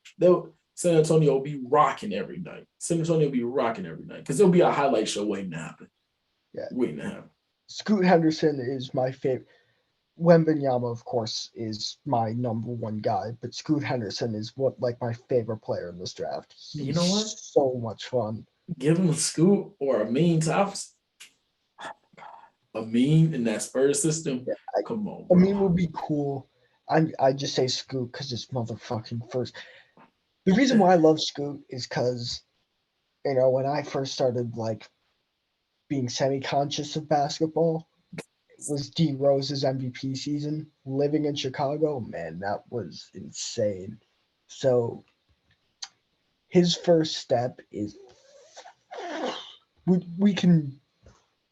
San Antonio will be rocking every night. San Antonio will be rocking every night because there'll be a highlight show waiting to happen. Yeah. Waiting to happen. Scoot Henderson is my favorite. Wembanyama, of course, is my number one guy, but Scoot Henderson is my favorite player in this draft. You know what? So much fun. Give him a Scoot or a mean Tops. A mean in that Spurs system. Yeah, come on, bro. A mean would be cool. I just say Scoot because it's motherfucking first. The reason why I love Scoot is because, when I first started being semi-conscious of basketball, was D Rose's MVP season. Living in Chicago, man, that was insane. So his first step is we can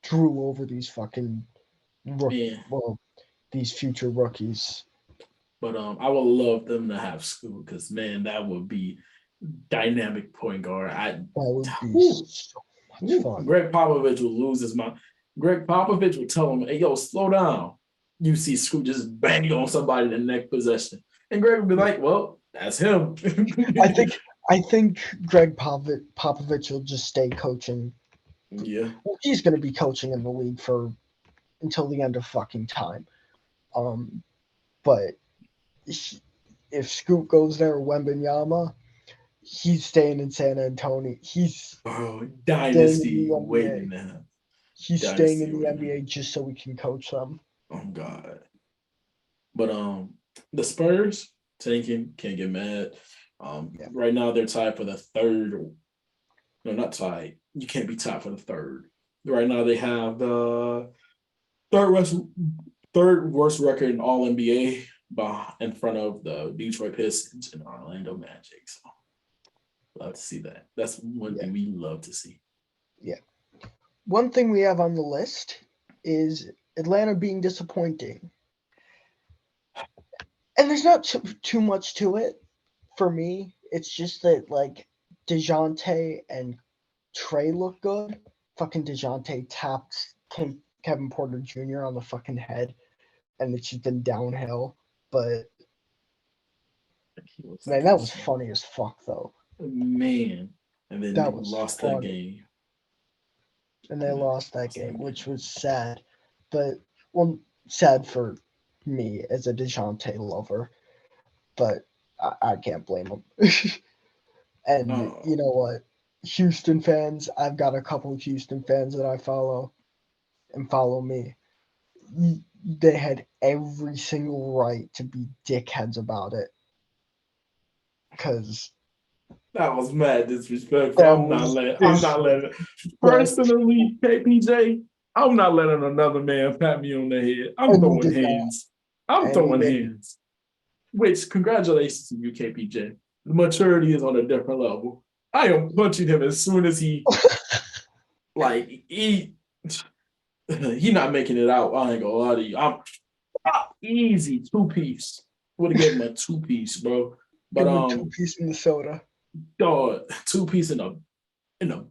drool over these fucking these future rookies. But I would love them to have Scoot because man, that would be dynamic point guard. That would be so much fun. Greg Popovich will lose his mind. Greg Popovich will tell him, "Hey, yo, slow down." You see Scoot just banging on somebody in the next possession, and Greg will be like, "Well, that's him." I think Greg Popovich will just stay coaching. Yeah, well, he's going to be coaching in the league until the end of fucking time. But if Scoot goes there, Wembanyama, he's staying in San Antonio. He's dynasty waiting now. He's staying in the NBA just so we can coach them. Oh God! But the Spurs tanking, can't get mad. Right now they're tied for the third. No, not tied. You can't be tied for the third. Right now they have the third worst record in All NBA in front of the Detroit Pistons and Orlando Magic. So love to see that. That's one thing we love to see. Yeah. One thing we have on the list is Atlanta being disappointing. And there's not too much to it for me. It's just that, DeJounte and Trey look good. Fucking DeJounte tapped Kevin Porter Jr. on the fucking head, and it's just been downhill. But, man, that was funny as fuck, though. Man. And then they lost that game. And they lost that game, which was sad. But, sad for me as a DeJounte lover. But I can't blame him. And you know what? Houston fans, I've got a couple of Houston fans that I follow and follow me. They had every single right to be dickheads about it. Because that was mad disrespectful. I'm not letting personally, KPJ, I'm not letting another man pat me on the head. I'm throwing hands. I'm And he throwing did. hands. Which, congratulations to you, KPJ. The maturity is on a different level. I am punching him as soon as he he not making it out. I ain't gonna lie to you. I'm easy 2-piece. Would have given him a 2-piece, bro. But Give him a 2-piece in the soda. dog, 2-piece in a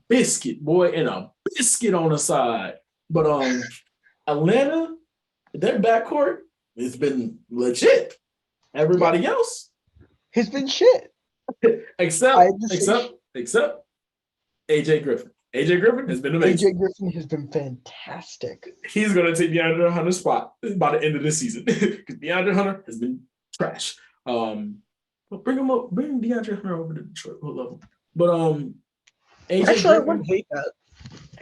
biscuit, boy, and a biscuit on the side. But Atlanta, their backcourt has been legit. Everybody else has been shit. except AJ Griffin. AJ Griffin has been amazing. AJ Griffin has been fantastic. He's gonna take DeAndre Hunter's spot by the end of the season because DeAndre Hunter has been trash. But bring him up, bring DeAndre Hunter over to Detroit. We'll love him. But I wouldn't hate that.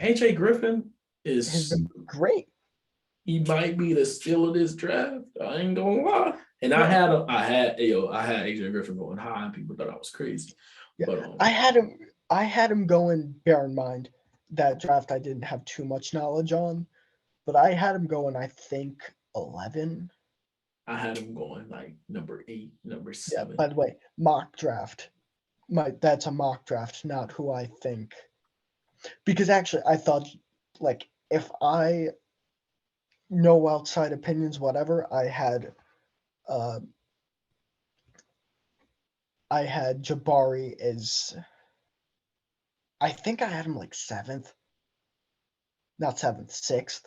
AJ Griffin has been great. He might be the steal of this draft. I ain't gonna lie. And I had AJ Griffin going high, and people thought I was crazy. Yeah. But I had him going. Bear in mind that draft I didn't have too much knowledge on, but I had him going. I think 11. I had him going like number 8, number 7. Yeah. By the way, mock draft. That's a mock draft, not who I think. Because actually, I thought like if I no outside opinions, whatever, I had Jabari as, I think I had him like 7th, not 7th, 6th,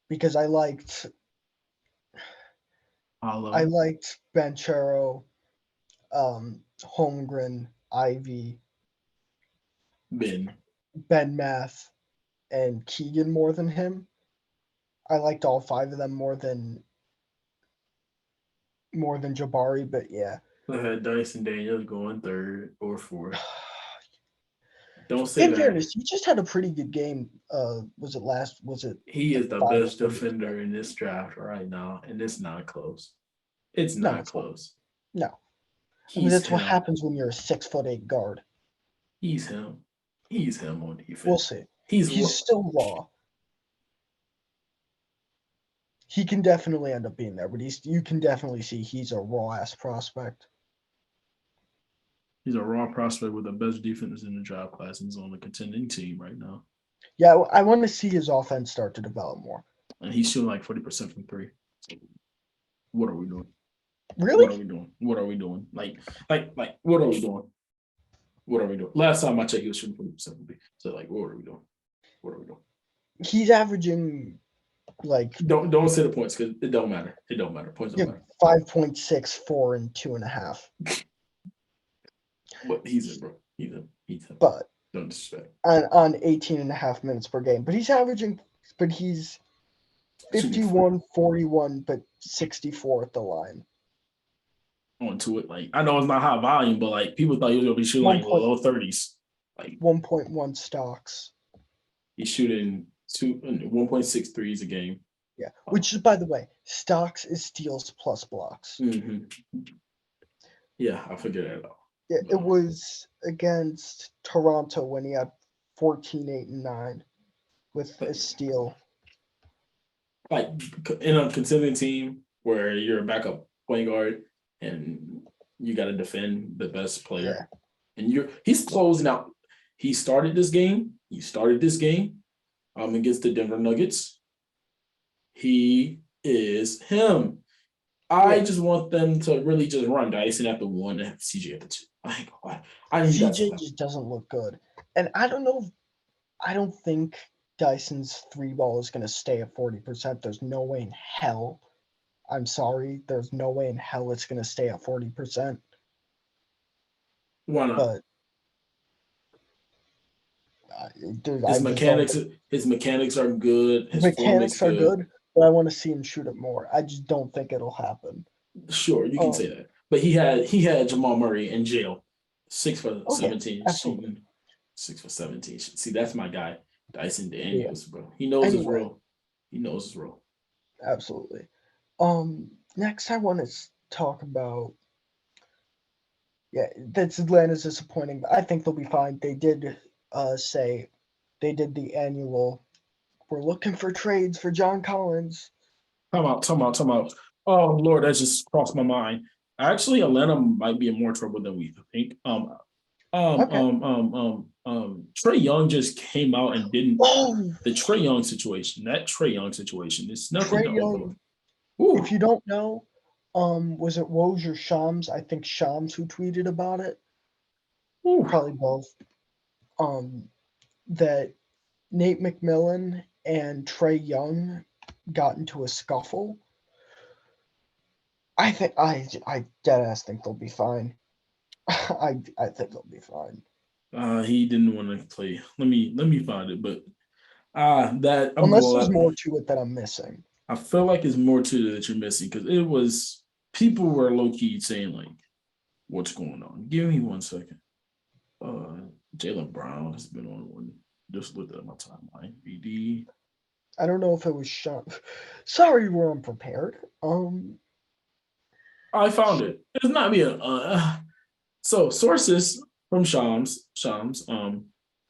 because I liked Banchero, Holmgren, Ivy, Ben Math, and Keegan more than him. I liked all 5 of them more than Jabari, but yeah. I had Dyson Daniels going 3rd or 4th. Don't say in that. fairness, he just had a pretty good game. He is the best defender in this draft right now, and it's not close. It's not close. No. That's what happens when you're a 6'8" guard. He's him. He's him on defense. We'll see. He's still raw. He can definitely end up being there, but you can definitely see he's a raw ass prospect. He's a raw prospect with the best defense in the draft class, and he's on a contending team right now. Yeah, I want to see his offense start to develop more. And he's shooting like 40% from 3. What are we doing? Really? What are we doing? Like, what are we doing? What are we doing? Last time I checked, he was shooting 40% from 3. So, like, what are we doing? What are we doing? He's averaging, like... Don't say the points, because it don't matter. It don't matter. Points don't matter. 5.6, 4, and 2.5. But he's in, bro. He's in. But don't disrespect. On 18.5 minutes per game. But he's 51, 41, but 64 at the line. Onto it. Like, I know it's not high volume, but like people thought he was gonna be shooting like low 30s. Like 1.1 stocks. He's shooting 1.6 threes a game. Yeah. Which is, by the way, stocks is steals plus blocks. Mm-hmm. Yeah, I figured that out. Yeah, it was against Toronto when he had 14, 8, and 9 with a steal. Like in a contending team where you're a backup point guard and you got to defend the best player, and he's closing out. He started this game against the Denver Nuggets. He is him. I just want them to really just run Dyson at the 1 and have CJ at the 2. CJ just doesn't look good. And I don't know. I don't think Dyson's 3 ball is going to stay at 40%. There's no way in hell. I'm sorry. There's no way in hell it's going to stay at 40%. Why not? But his mechanics are good. His mechanics are good, but I want to see him shoot it more. I just don't think it'll happen. Sure, you can say that. But he had Jamal Murray in jail. 6 for 17 shooting. 6 for 17. See, that's my guy, Dyson Daniels, bro. He knows his role. He knows his role. Absolutely. Next I want to talk about. Yeah, that's Atlanta's disappointing. I think they'll be fine. They did say they did the annual. We're looking for trades for John Collins. Time out. Oh Lord, that just crossed my mind. Actually, Atlanta might be in more trouble than we think. Okay. Trey Young just came out and didn't Oh, the Trey Young situation. That Trey Young situation is nothing Trey to overlook. Young. If you don't know, was it Woj or Shams? I think Shams who tweeted about it. Ooh. Probably both. That Nate McMillan and Trey Young got into a scuffle. I dead ass think they'll be fine. I think they'll be fine. He didn't want to play. Let me find it, but that I'm Unless there's glad. more to it that I'm missing. I feel like it's more to it that you're missing because it was people were low key saying like, "What's going on?" Give me 1 second. Uh, Jalen Brown has been on one. Just looked at my timeline. BD. I don't know if it was Shams. Sorry, we're unprepared. I found it. It's not me. So sources from Shams,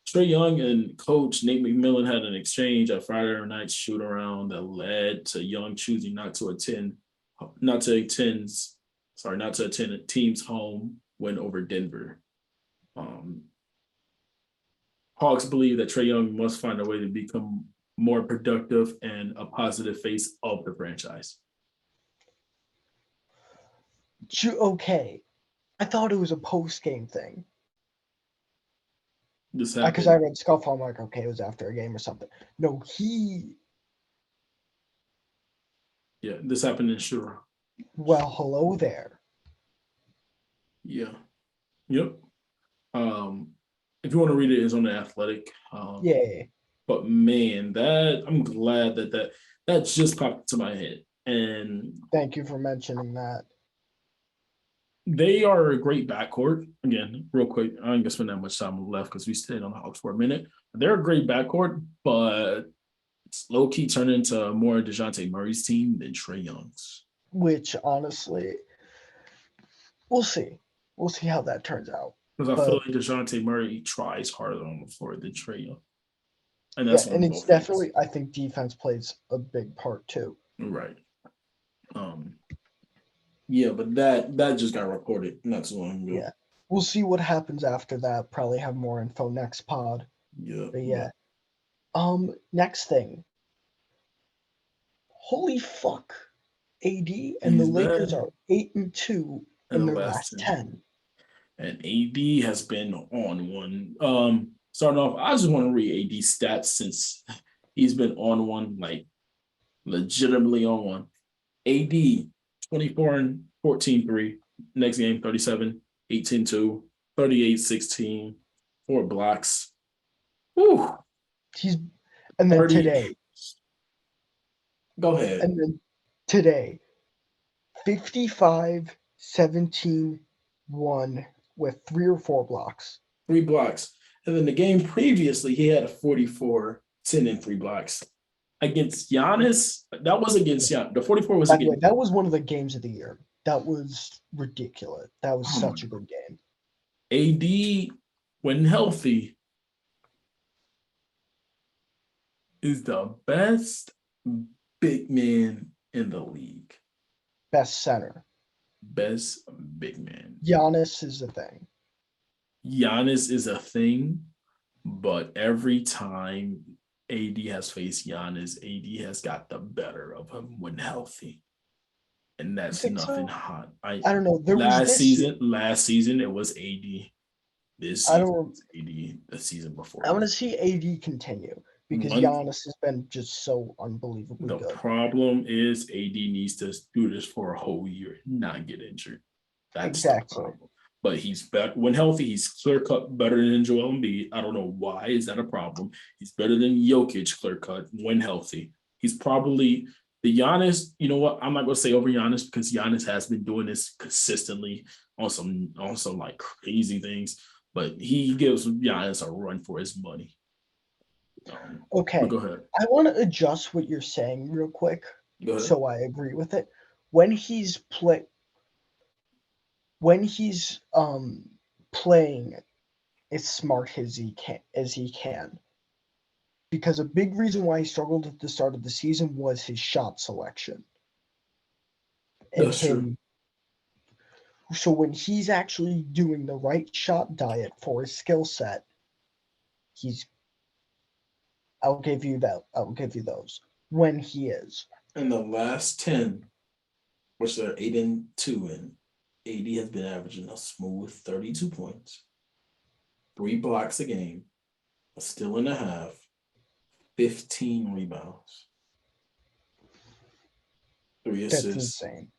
Trey Young and coach Nate McMillan had an exchange at Friday night shoot around that led to Young choosing not to attend a team's home win over Denver. Um, Hawks believe that Trey Young must find a way to become more productive and a positive face of the franchise. Okay. I thought it was a post game thing. This Because I happened. read scuffle, I'm like, okay, it was after a game or something. No, Yeah, this happened in Shura. well, hello there. Yeah. Yep. Um, if you want to read it, it's on the Athletic. Yeah. But man, that I'm glad that just popped into my head, and Thank you for mentioning that. they are a great backcourt. Again, real quick, I ain't gonna spend that much time left because we stayed on the Hawks for a minute. They're a great backcourt, but it's low key turned into more Dejounte Murray's team than Trey Young's. Which honestly, we'll see. We'll see how that turns out. Because I feel But like Dejounte Murray tries harder on the floor than Trey Young, and yeah, that's and on it's both ends. definitely I think defense plays a big part too. Right. Um, yeah, but that just got reported not too long ago. Yeah. We'll see what happens after that. Probably have more info next pod. Yeah, But but yeah. Next thing. Holy fuck. AD and the he's Lakers bad are 8-2 in in the their last last 10. 10. And AD has been on one. Starting off, I just want to read AD stats since he's been on one, like legitimately on one. AD 24 and 14 3. Next game, 37, 18 2, 38 16, 4 blocks. Whew, He's and then 30. today, Go ahead. and then today, 55, 17, 1 with 3 or 4 blocks. 3 blocks. And then the game previously, he had a 44, 10, and 3 blocks. Against Giannis, that was against Giannis. The 44 was By the way, against. that was one of the games of the year. That was ridiculous. That was Oh my such a good game. AD, when healthy, is the best big man in the league. Best center. Best big man. Giannis is the thing. Giannis is a thing, but every time AD has faced Giannis, AD has got the better of him when healthy. And You that's think nothing so? hot. I don't know. There was Last this year. season, it was AD. This I season don't. it's AD. The season before I want to that. see AD continue because One Giannis has been just so unbelievably The good. problem is AD needs to do this for a whole year, not get injured. That's the Exactly. problem. But he's better when healthy. He's clear cut better than Joel Embiid. I don't know why is that a problem. He's better than Jokic clear cut when healthy. He's probably the Giannis. You know what? I'm not gonna say over Giannis because Giannis has been doing this consistently on some like crazy things. But he gives Giannis a run for his money. But Okay. go ahead. I want to adjust what you're saying real quick Go ahead. so I agree with it. When he's playing as smart as he can, because a big reason why he struggled at the start of the season was his shot selection. And That's true. so when he's actually doing the right shot diet for his skill set, I'll give you that. I'll give you those when he is. In the last 10, which they're 8-2 in, AD has been averaging a smooth 32 points, 3 blocks a game, a steal and a half, 15 rebounds, 3 That's assists insane.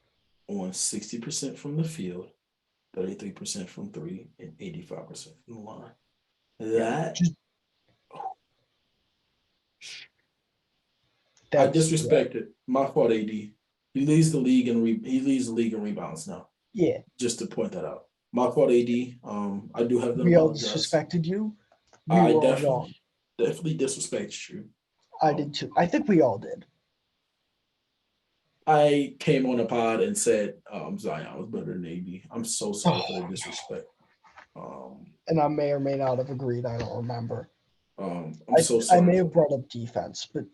on 60% from the field, 33% from three, and 85% from the line. That I disrespected. My fault, AD. He leads the league in rebounds now. Yeah. Just to point that out. My fault, AD. I do have to We all apologize. disrespected you. We I were all wrong. definitely disrespected you. I did too. I think we all did. I came on a pod and said Zion was better than AD. I'm so sorry for the disrespect. And I may or may not have agreed. I don't remember. I'm so sorry. I may have brought up defense, but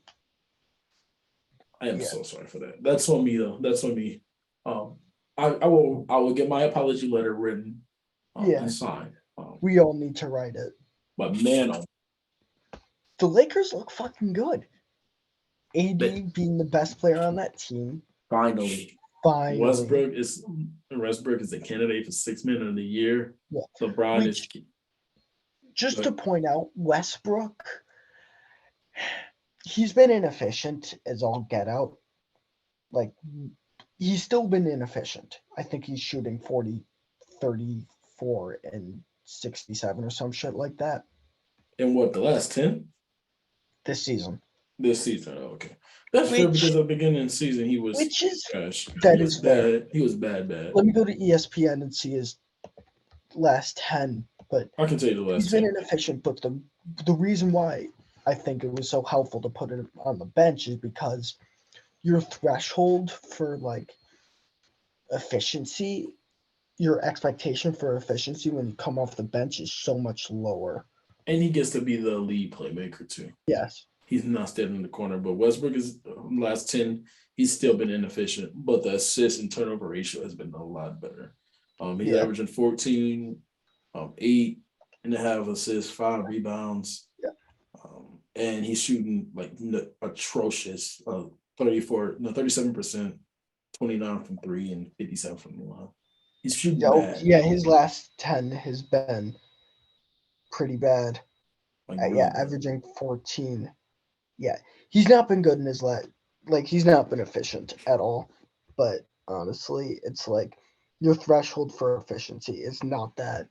I am so sorry for that. That's on me though. That's on me. I will get my apology letter written and signed. We all need to write it. But man, the Lakers look fucking good. AD being the best player on that team. Finally. Westbrook is a candidate for 6th man of the year. Yeah. LeBron is just to point out, Westbrook, he's been inefficient as all get out. Like, he's still been inefficient. I think he's shooting 40, 34, and 67 or some shit like that. In what, the last 10? This season. Okay. That's fair because at the beginning of the season he was trash. That is bad. He was bad. Let me go to ESPN and see his last 10. But I can tell you the last 10. He's been inefficient, but the reason why I think it was so helpful to put him on the bench is because your threshold for like efficiency, your expectation for efficiency when you come off the bench is so much lower. And he gets to be the lead playmaker too. Yes. He's not standing in the corner, but Westbrook is last 10. He's still been inefficient, but the assist and turnover ratio has been a lot better. He's averaging 14, 8.5 assists, 5 rebounds. Yeah. And he's shooting like atrocious, 37%, 29 from 3 and 57 from the line. He's shooting bad. Yeah, his last 10 has been pretty bad. Like, really averaging 14. Yeah, he's not been good in his he's not been efficient at all. But honestly, it's like your threshold for efficiency is not that.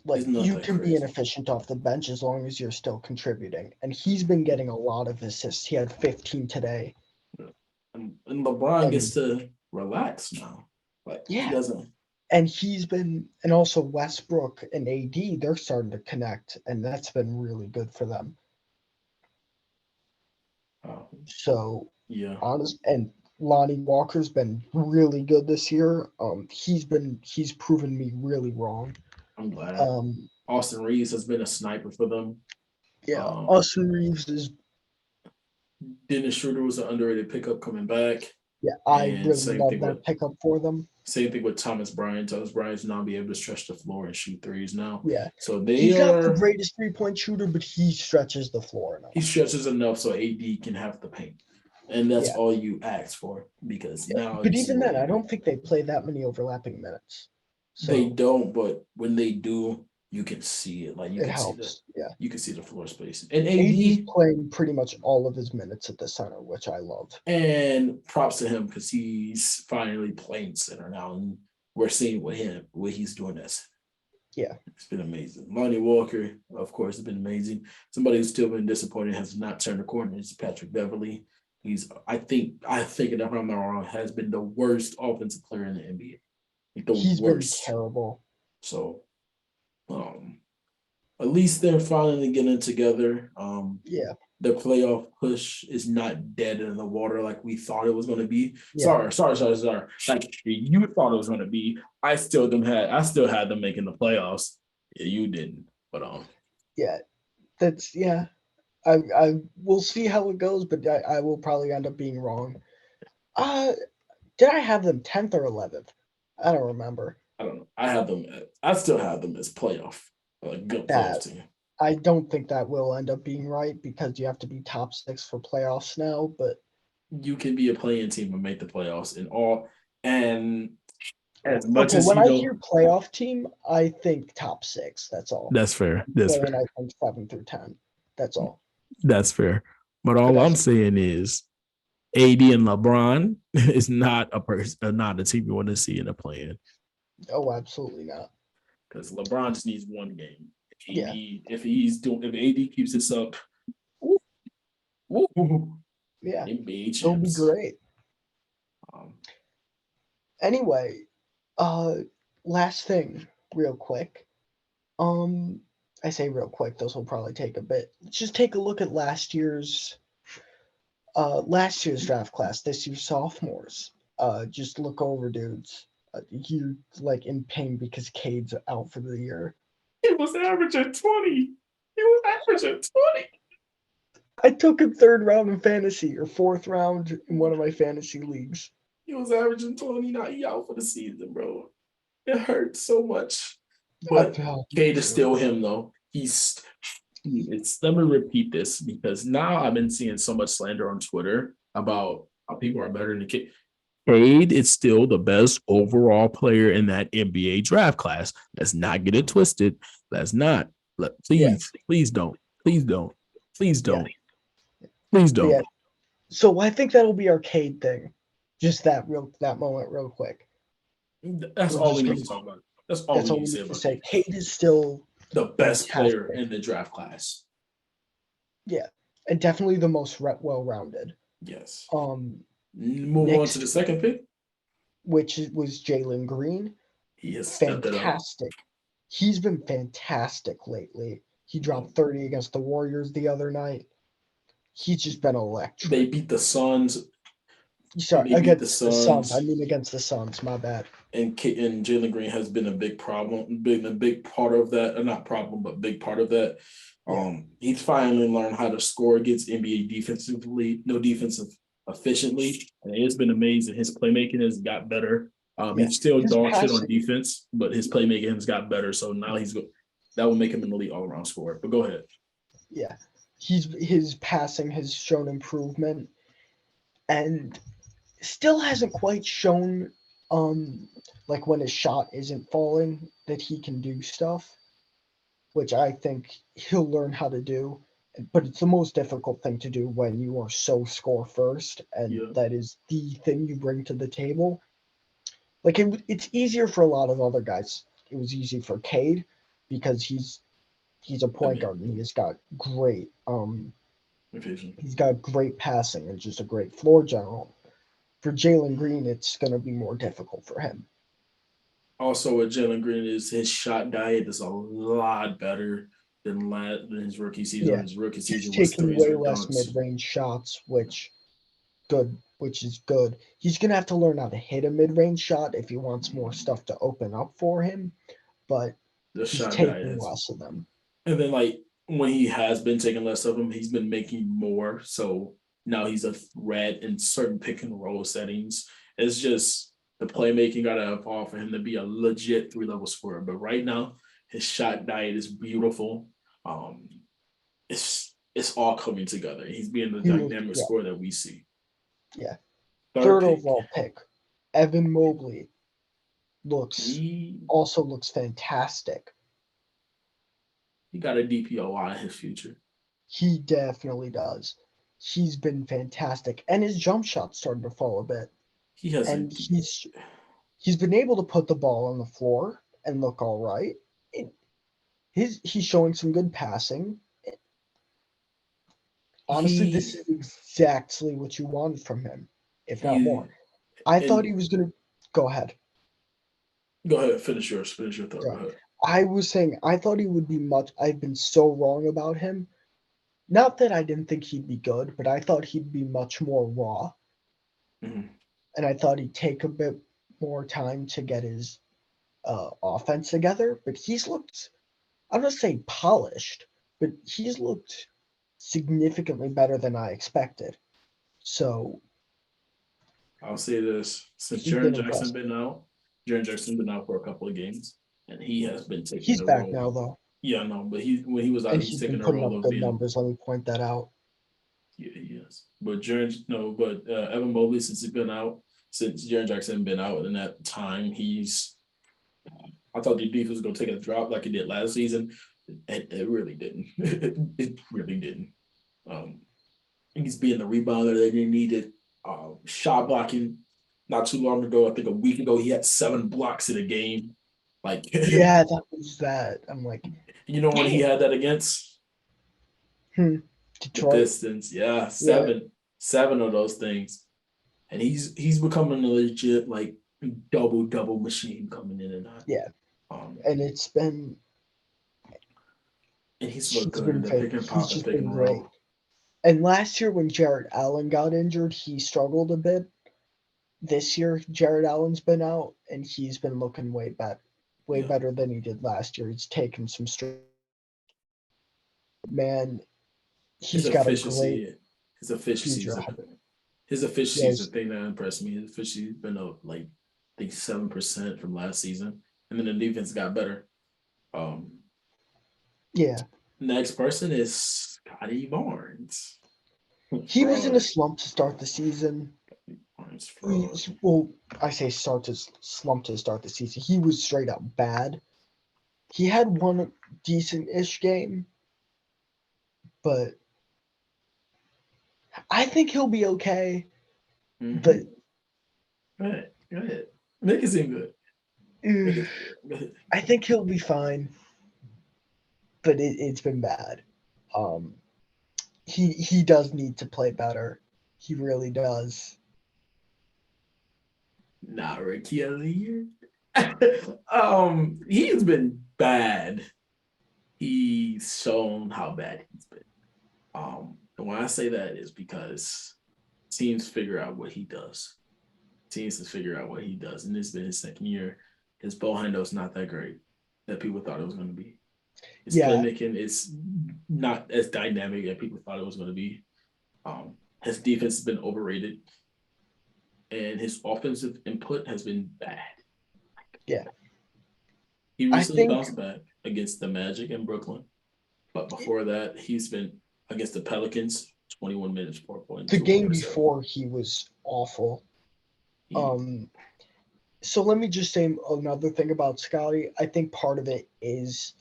Like, you can be inefficient off the bench as long as you're still contributing. And he's been getting a lot of assists. He had 15 today. And LeBron gets to relax now. He doesn't. And and also Westbrook and AD, they're starting to connect, and that's been really good for them. So, and Lonnie Walker's been really good this year. He's proven me really wrong. I'm glad. Austin Reeves has been a sniper for them. Yeah, Austin Reeves is. Dennis Schroeder was an underrated pickup coming back. Yeah, I really love that pickup for them. Same thing with Thomas Bryant. Thomas Bryant's now be able to stretch the floor and shoot threes now. Yeah. So he's not the greatest 3-point shooter, but he stretches the floor enough. He stretches enough so AD can have the paint. And that's all you ask for because now. But even then, I don't think they play that many overlapping minutes. So, they don't, but when they do, you can see it. Like you it can helps. see you can see the floor space. And AD's playing pretty much all of his minutes at the center, which I love. And props to him because he's finally playing center now, and we're seeing what he's doing this. Yeah, it's been amazing. Lonnie Walker, of course, has been amazing. Somebody who's still been disappointed has not turned the corner is Patrick Beverley. He's, I think if I'm not wrong, has been the worst offensive player in the NBA. He's been terrible. So, at least they're finally getting together. The playoff push is not dead in the water like we thought it was going to be. Yeah. Sorry. Like you thought it was going to be. I still had them making the playoffs. Yeah, you didn't. But yeah, That's yeah. I will see how it goes, but I will probably end up being wrong. Uh, did I have them 10th or 11th? I don't remember. I don't know. I still have them as playoff, a good playoff That team. I don't think that will end up being right because you have to be top six for playoffs now. But You can be a playing team and make the playoffs in all. And as much okay, as when I hear playoff team, I think top six. That's all. that's fair. That's Saying fair. I think 7 through 10. That's all. That's fair. But But all I'm as saying is AD and LeBron is not a person, not a team you want to see in a play-in oh, absolutely not. because LeBron just needs one game. Yeah, If AD keeps this up, woo, woo, yeah, NBA it'll be champs. great. Um, Anyway, uh, last thing, real quick. Um, I say real quick. Those will probably take a bit. Let's just take a look at last year's draft class. This year's sophomores. Just look over, dudes. You like in pain because Cade's out for the year. he was averaging 20. He was averaging 20. I took him third round in fantasy or fourth round in one of my fantasy leagues. He was averaging 20. Now he out for the season, bro. It hurts so much. I But felt Cade is too. still him, though. It's let me repeat this because now I've been seeing so much slander on Twitter about how people are better than Cade. Cade is still the best overall player in that NBA draft class. Let's not get it twisted. Let's not. Yeah, Please don't. Please don't. Please yeah, don't. Please but yeah. don't. So I think that'll be our Cade thing. Just that moment, real quick. That's We're all we just need gonna. to talk about. That's all That's we all need to we say need to about say. Cade. Cade is still The best player fantastic. in the draft class. Yeah, and definitely the most well-rounded. Yes. Um, Move on to next, the second pick. was Jalen Green. He has stepped it up. Fantastic. He's been fantastic lately. He Yeah. dropped 30 against the Warriors the other night. He's just been They electric. beat the Suns. Sorry, They beat the against the Suns. I Suns. mean against the Suns. My bad. And Jalen Green has been a big problem, been a big part of that. Not problem, but big part of that. Yeah, He's finally learned how to score against NBA defensively, no defensive efficiently, and it's been amazing. His playmaking has got better. yeah. He's still His dog shit on passing, defense, but his playmaking has got better. So now that will make him an elite all around scorer. But go ahead. yeah. His passing has shown improvement and still hasn't quite shown like when his shot isn't falling that he can do stuff, which I think he'll learn how to do. But it's the most difficult thing to do when you are so score first, and Yeah, that is the thing you bring to the table. Like it's easier for a lot of other guys. It was easy for Cade because he's a I point mean, guard and efficient. he's got great passing and just a great floor general. For Jalen Green, it's going to be more difficult for him. Also, with Jalen Green, is his shot diet is a lot better than his rookie season. Yeah, His rookie he's season was taking threes way or less dunks. mid-range shots, which is good. He's gonna have to learn how to hit a mid-range shot if he wants more stuff to open up for him, but The he's shot diet taking has, less of them. and then like when he has been taking less of them, he's been making more. So now he's a threat in certain pick and roll settings. It's just the playmaking got to evolve for him to be a legit 3 level scorer. But right now, his shot diet is beautiful. Um, it's all coming together. He's being the He looks dynamic yeah, scorer that we see. yeah. Third Third pick, overall pick, Evan Mobley looks he also looks fantastic. he got a DPOY in his future. He definitely does. He's been fantastic, and his jump shot started to fall a bit. He has a And he's been able to put the ball on the floor and look all right. He's showing some good passing. Honestly, this he is exactly what you wanted from him, if not he more. I thought and he was gonna go ahead. go ahead, finish yours. Finish your thought. Go Sorry. ahead. I was saying I thought he would be much. I've been so wrong about him. Not that I didn't think he'd be good, but I thought he'd be much more raw, Mhm. and I thought he'd take a bit more time to get his, offense together, but he's looked, I'm gonna say polished. but he's looked significantly better than I expected. So I'll say this: since he's been Jaron Jackson impressive. been out, Jaron Jackson been out for a couple of games, and he has been taking He's the back role. now though, Yeah, no, but he when he was out, and he was he's taking been the putting role up of good being. numbers. Let me point that out. Yeah, he is. But Evan Mobley, since he's been out, since Jaron Jackson been out, and that time he's. I thought the defense was going to take a drop like it did last season. It really didn't. It really didn't. Um, he's being the rebounder that they needed. Shot blocking. Not too long ago, I think a week ago, he had 7 blocks in a game. Like, Yeah, that was that. I'm like, you know when he damn. had that against the Detroit. Pistons? Yeah, Yeah, seven of those things, and he's becoming a legit like double machine coming in and out. yeah, Um, and it's been and he's looked he's good in been the pick and he's pop and just pick been and great. roll. And last year when Jared Allen got injured, he struggled a bit. This year, Jared Allen's been out, and he's been looking way Yeah, better than he did last year. He's taken some straight. Man, his he's got a great efficiency, his efficiency is future a, ahead of him. his efficiency is the Yes, thing that impressed me. His efficiency has been up like I think 7% from last season, and then the defense got better. Um, yeah. Next person is Scotty Barnes. He was in a Fraud. slump to start the season. Barnes fraud. Well, I say slump to start the season. He was straight up bad. He had one decent-ish game, but I think he'll be okay. But Mm-hmm. Go ahead. Go ahead. Make it seem good. Make uh, it seem good. Go ahead. I think he'll be fine. But it's been bad. Um, he does need to play better. He really does. Not rookie of the year. He's been bad. He's shown how bad he's been. And when I say that is because teams figure out what he does. Teams to figure out what he does, and this has been his second year. His ball handle's not that great that people thought it was going to be. His Yeah, playmaking is not as dynamic as people thought it was going to be. His defense has been overrated, and his offensive input has been bad. yeah. He I recently think bounced back against the Magic in Brooklyn, but before that, he's been against the Pelicans, 21 minutes, 4 points, the two game boards. So before he was awful. he, Um, so let me just say another thing about Scotty. I think part of it is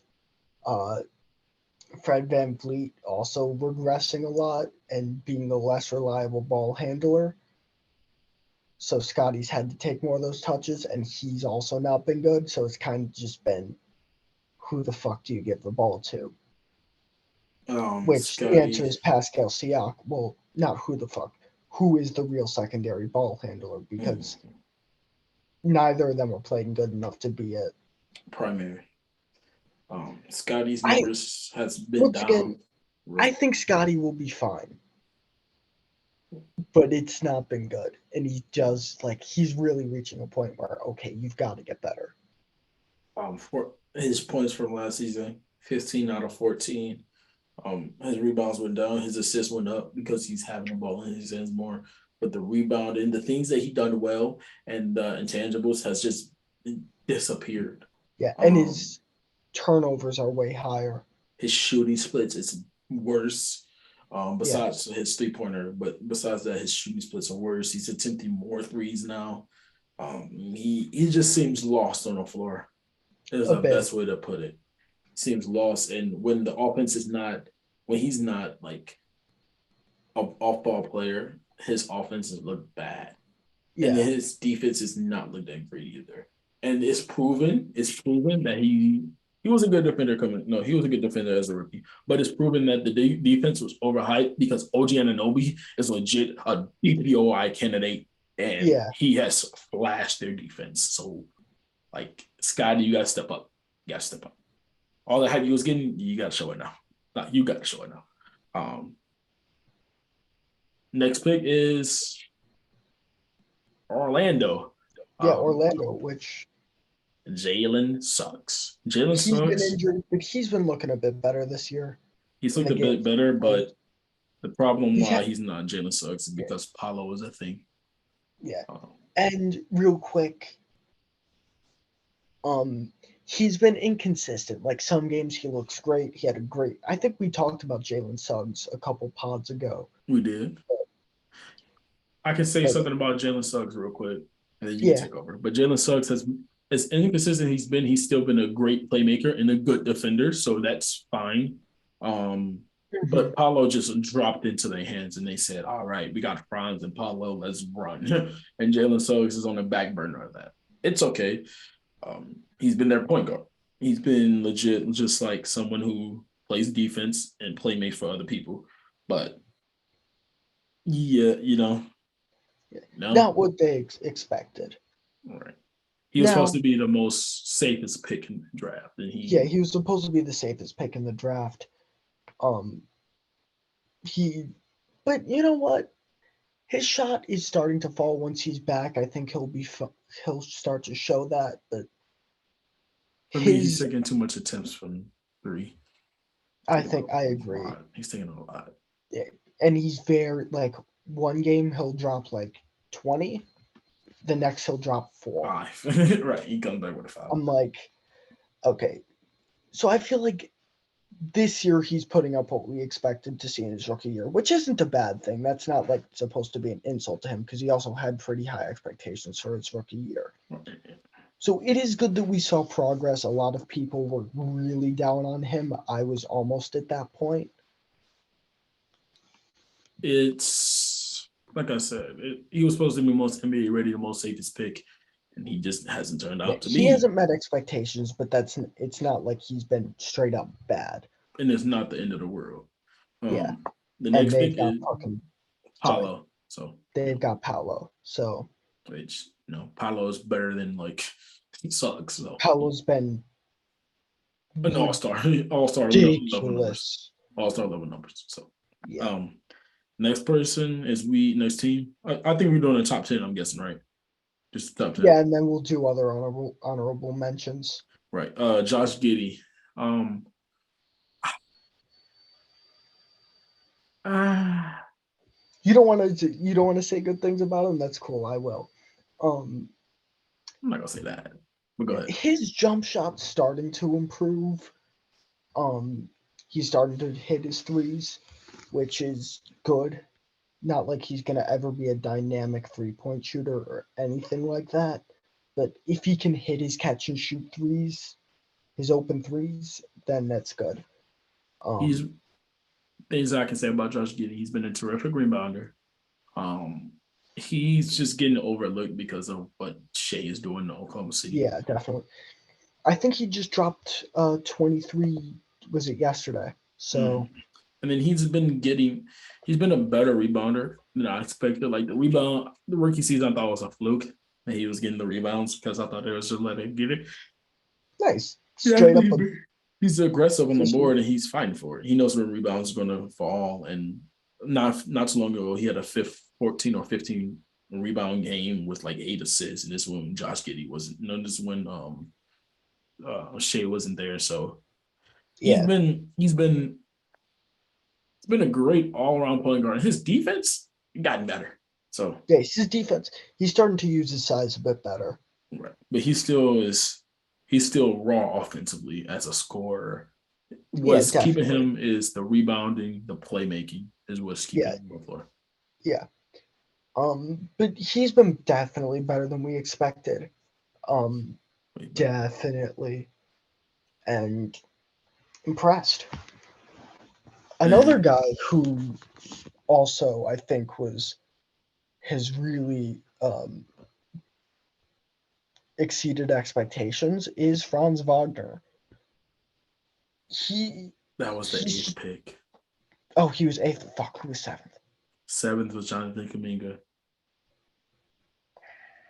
uh, Fred Van Vliet also regressing a lot and being a less reliable ball handler. So Scotty's had to take more of those touches, and he's also not been good. So it's kind of just been who the fuck do you give the ball to? Which the answer Scotty, is Pascal Siak. Well, not who the fuck. Who is the real secondary ball handler? Because neither of them are playing good enough to be it. primary. Scotty's I numbers has been once again, down. I think Scotty will be fine, but it's not been good, and he's really reaching a point where okay, you've got to get better. For his points from last season, 15 out of 14. His rebounds went down, his assists went up because he's having the ball in his hands more. But the rebound and the things that he done well and the intangibles has just disappeared. Yeah, and Um, his turnovers are way higher. his shooting splits is worse. Yeah, Besides his 3 pointer, but besides that, his shooting splits are worse. He's attempting more threes now. He just seems lost on the floor. Is a the bit. best way to put it. Seems lost, and when the offense is not, when he's not like an off-ball player, his offenses look bad, and Yeah, his defense is not look that great either. And it's proven. It's proven that he was a good defender coming. No, he was a good defender as a rookie. But it's proven that the defense was overhyped because OG Anunoby is legit a DPOI candidate, and yeah. he has flashed their defense. So, like Scotty, you gotta step up. You gotta step up. All the hype you was getting, you gotta show it now. You gotta show it now. Um, Next pick is Orlando. Yeah, Um, Orlando, which Jalen sucks. Jalen he's been sucks. injured, but he's been looking a bit better this year. He's in looked the a bit games. better, but the problem He's why had, he's not Jalen Suggs is yeah, because Paulo is a thing. yeah. Um, And real quick, um, he's been inconsistent. Like some games he looks great. He had a great. I think we talked about Jalen Suggs a couple pods ago. we did. I can say But something about Jalen Suggs real quick, and then you can yeah, take over. But Jalen Suggs has, as inconsistent he's still been a great playmaker and a good defender, so that's fine. mhm, But Paulo just dropped into their hands, and they said, "All right, we got Franz and Paulo, let's run." And Jalen Suggs is on the back burner of that. It's okay. He's been their point guard. He's been legit, just like someone who plays defense and playmates for other people. But yeah, no, not what they expected. all right. He was supposed Now, to be the most safest pick in the draft, and yeah, he he was supposed to be the safest pick in the draft. Um, he, but you know what? His shot is starting to fall once he's back. I think he'll start to show that. But for me, he's his, taking too much attempts from three. I Taking think I a agree. lot. He's taking a lot. Yeah, and he's very like one game he'll drop like 20, the next he'll drop 4. 5. Right. He comes back with a 5. I'm like, okay. So I feel like this year he's putting up what we expected to see in his rookie year, which isn't a bad thing. That's not like supposed to be an insult to him because he also had pretty high expectations for his rookie year. So it is good that we saw progress. A lot of people were really down on him. I was almost at that point. It's like I said, he was supposed to be most NBA ready, the most safest pick, and he just hasn't turned Yeah, out to he be. hasn't met expectations, but it's not like he's been straight up bad. And it's not the end of the world. Yeah, The and next pick they've got is fucking sorry, Paulo. So, they've got Paolo. So which Paulo is better than like he sucks. So Paolo's been an all-star, all-star level numbers, ridiculous. all-star level numbers. So Yeah, um next person is next team. I think we're doing a top 10, I'm guessing, right? Just top 10. yeah, and then we'll do other honorable mentions. Right. Josh Giddey. Um uh, You don't want to say good things about him. That's cool. I will. Um, I'm not gonna say that. But go ahead. his jump shot's starting to improve. Um, he's starting to hit his threes, which is good. Not like he's gonna ever be a dynamic 3-point shooter or anything like that. But if he can hit his catch and shoot threes, his open threes, then that's good. He's Um, things I can say about Josh Giddey. He's been a terrific rebounder. Um, he's just getting overlooked because of what Shea is doing in Oklahoma City. yeah, definitely. I think he just dropped 23. Was it yesterday? Mm. So And then he's been a better rebounder than I expected. Like the rookie season, I thought was a fluke that he was getting the rebounds because I thought they was just let him get it. nice, Yeah, straight up a he's aggressive on the efficient. board and he's fighting for it. He knows where rebounds are going to fall. And not too long ago, he had a 14 or 15 rebound game with like 8 assists. And this when Josh Giddey wasn't. This when Shea wasn't there. So he's Yeah, been he's been it's been a great all around point guard. His defense gotten better. So, yeah, it's his defense. He's starting to use his size a bit better. right. But he's still raw offensively as a scorer. Yeah, What's keeping definitely. him is the rebounding, the playmaking is what's keeping Yeah, him on the floor. yeah. But he's been definitely better than we expected. Um, definitely, and impressed. Another And guy who also I think has really exceeded expectations is Franz Wagner. He that was the eighth he's pick. oh he was eighth. Fuck, who was seventh? Seventh was Jonathan Kaminga.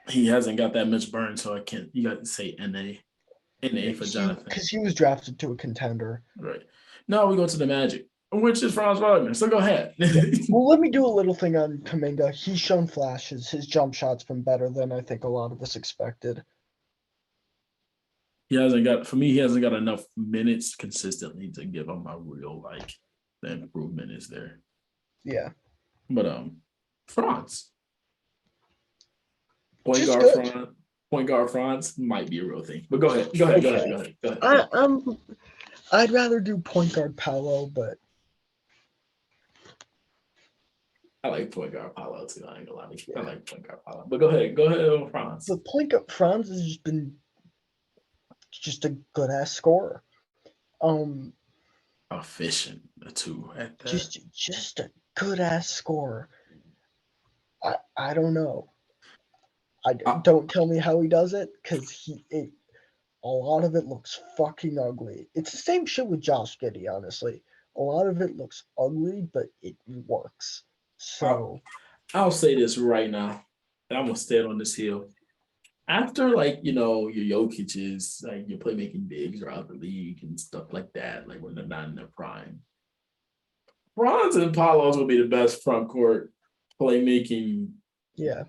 He hasn't got that much burn, so I can't. You got to say NA. NA for Jonathan. He was drafted to a contender. Right. Now we go to the Magic, which is Franz Wagner. So go ahead. Yeah. Well, let me do a little thing on Kaminga. He's shown flashes. His jump shot's been better than I think a lot of us expected. He hasn't got enough minutes consistently to give him a real like the improvement is there. Yeah. But Franz, point Just guard good. Franz, point guard Franz might be a real thing. But go ahead, go ahead, go Okay. ahead, go ahead, go ahead. I'd rather do point guard Paolo, but I like point guard Paulo too. I ain't gonna lie to you. I like point guard Paulo. But go ahead, Franz. the point guard Franz has just been just a good ass scorer. Efficient too at that. Just a good ass scorer. I don't know. Don't tell me how he does it, because a lot of it looks fucking ugly. It's the same shit with Josh Giddey, honestly. A lot of it looks ugly, but it works. So I'll say this right now, and I'm gonna stand on this hill. After your Jokic's, like your playmaking bigs are out the league and stuff like that, like when they're not in their prime, Franz and Paolo's will be the best front court playmaking yeah,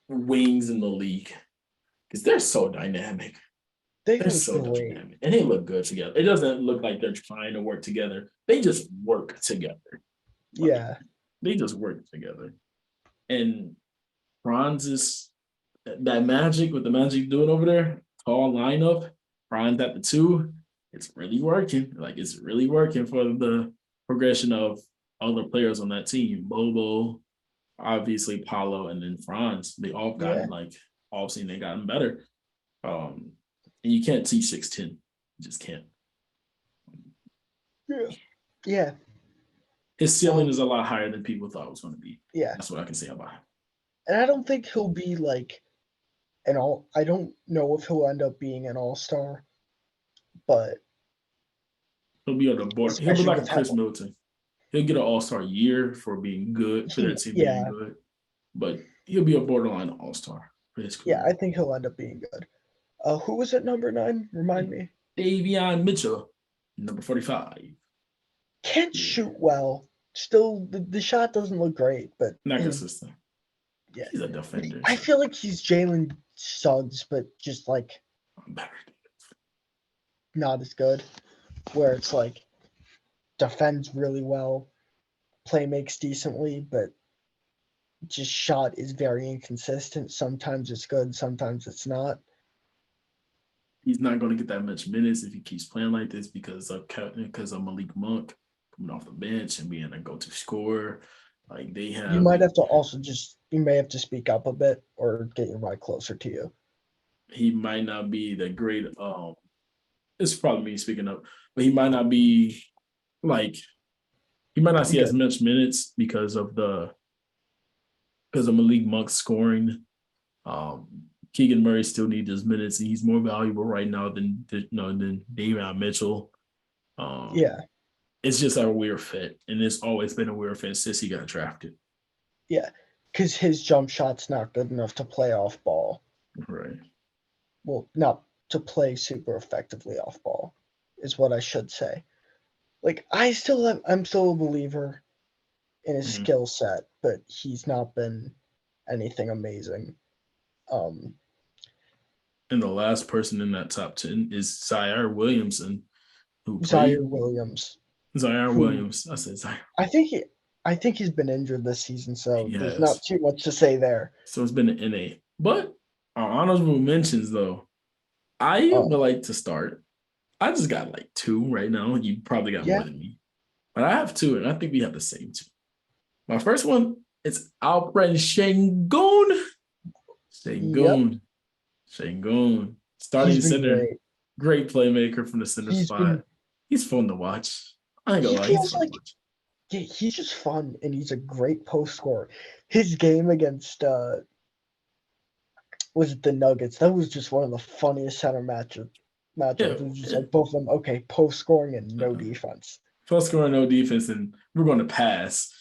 wings in the league because they're so dynamic. they They're look so great. dynamic and they look good together. It doesn't look like they're trying to work together. They just work together. Yeah, They just work together. And Franz is that magic with the magic doing over there, tall lineup, Franz at the two. It's really working. Like it's really working for the progression of other players on that team. Bobo, obviously Paulo, and then Franz. They all gotten all seen they gotten better. And you can't teach 6'10. You just can't. Yeah. His ceiling is a lot higher than people thought it was going to be. Yeah. That's what I can say about him. And I don't think he'll be like I don't know if he'll end up being an all-star, but He'll be on the board. He'll be especially like a with Chris Middleton. He'll get an all-star year for being good, for that team being good. But he'll be a borderline all-star for his career. Yeah, I think he'll end up being good. Who was at number 9? Remind me. Davion Mitchell, number 45. Can't shoot well. Still, the shot doesn't look great, but not consistent. Yeah, he's a defender. I feel like he's Jalen Suggs, but just like not as good. Where it's like defends really well, play makes decently, but just shot is very inconsistent. Sometimes it's good, sometimes it's not. He's not going to get that much minutes if he keeps playing like this because of Malik Monk coming off the bench and being a go-to scorer. Like they have. You might have to you may have to speak up a bit or get your mic closer to you. He might not be the great. It's probably me speaking up, but he might not be he might not see as much minutes because of Malik Monk's scoring. Keegan Murray still needs his minutes, and he's more valuable right now than Davion Mitchell. It's just a weird fit, and it's always been a weird fit since he got drafted. Yeah, because his jump shot's not good enough to play off ball. Right. Well, not to play super effectively off ball, is what I should say. Like I'm still a believer in his skill set, but he's not been anything amazing. And the last person in that top 10 is Zaire Williamson, Zaire Williams. I said Zaire. I think he's been injured this season, so there's not too much to say there. So it's been an NA. But our honorable mentions, though, I would like to start. I just got 2 right now. You probably got more than me. But I have 2, and I think we have the same 2. My first one is Alperen Sengun. Sengun. Starting center. Great playmaker from the center spot. He's fun to watch. I ain't gonna lie. He's fun to watch. Yeah, he's just fun, and he's a great post scorer. His game against was it the Nuggets? That was just one of the funniest center matchups. It was just both of them, post scoring and no defense. Post scoring, no defense, and we're going to pass.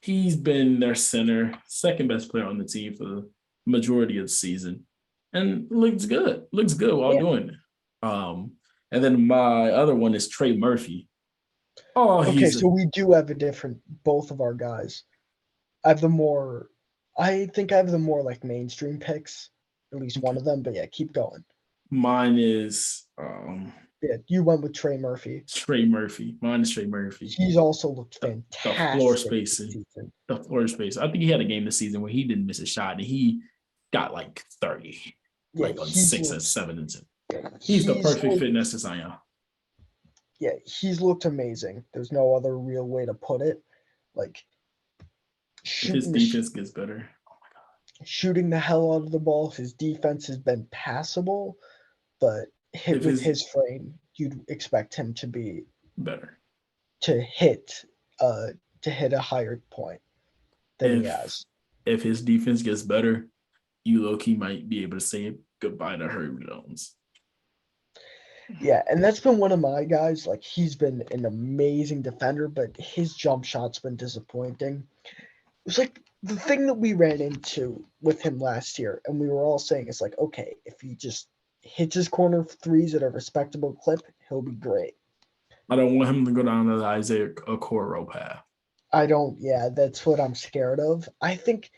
He's been their center, second best player on the team for the majority of the season, and looks good. Looks good while doing it. And then my other one is Trey Murphy. So we do have both of our guys. I think I have the more mainstream picks, at least one of them, but yeah, keep going. Mine is Yeah, you went with Trey Murphy. Trey Murphy. Mine is Trey Murphy. He's also looked The floor fantastic this spacing. season. The floor space. I think he had a game this season where he didn't miss a shot and he got like 30, Yeah, like on he's 6 and looked 7 and 10. yeah, He's the he's perfect looked fit next to Zion. yeah, he's looked amazing. There's no other real way to put it. Like If his shooting the defense gets better, oh my God. shooting the hell out of the ball. His defense has been passable, but If with his his frame, you'd expect him to be better. to hit uh to hit a higher point than he If has. if his defense gets better, you low key might be able to say goodbye to Herb Jones. Yeah, and that's been one of my guys. Like he's been an amazing defender, but his jump shot's been disappointing. It was like the thing that we ran into with him last year, and we were all saying it's like, okay, if he just hits his corner threes at a respectable clip, he'll be great. I don't want him to go down the Isaiah Okoro path. I don't, yeah, that's what I'm scared of. I think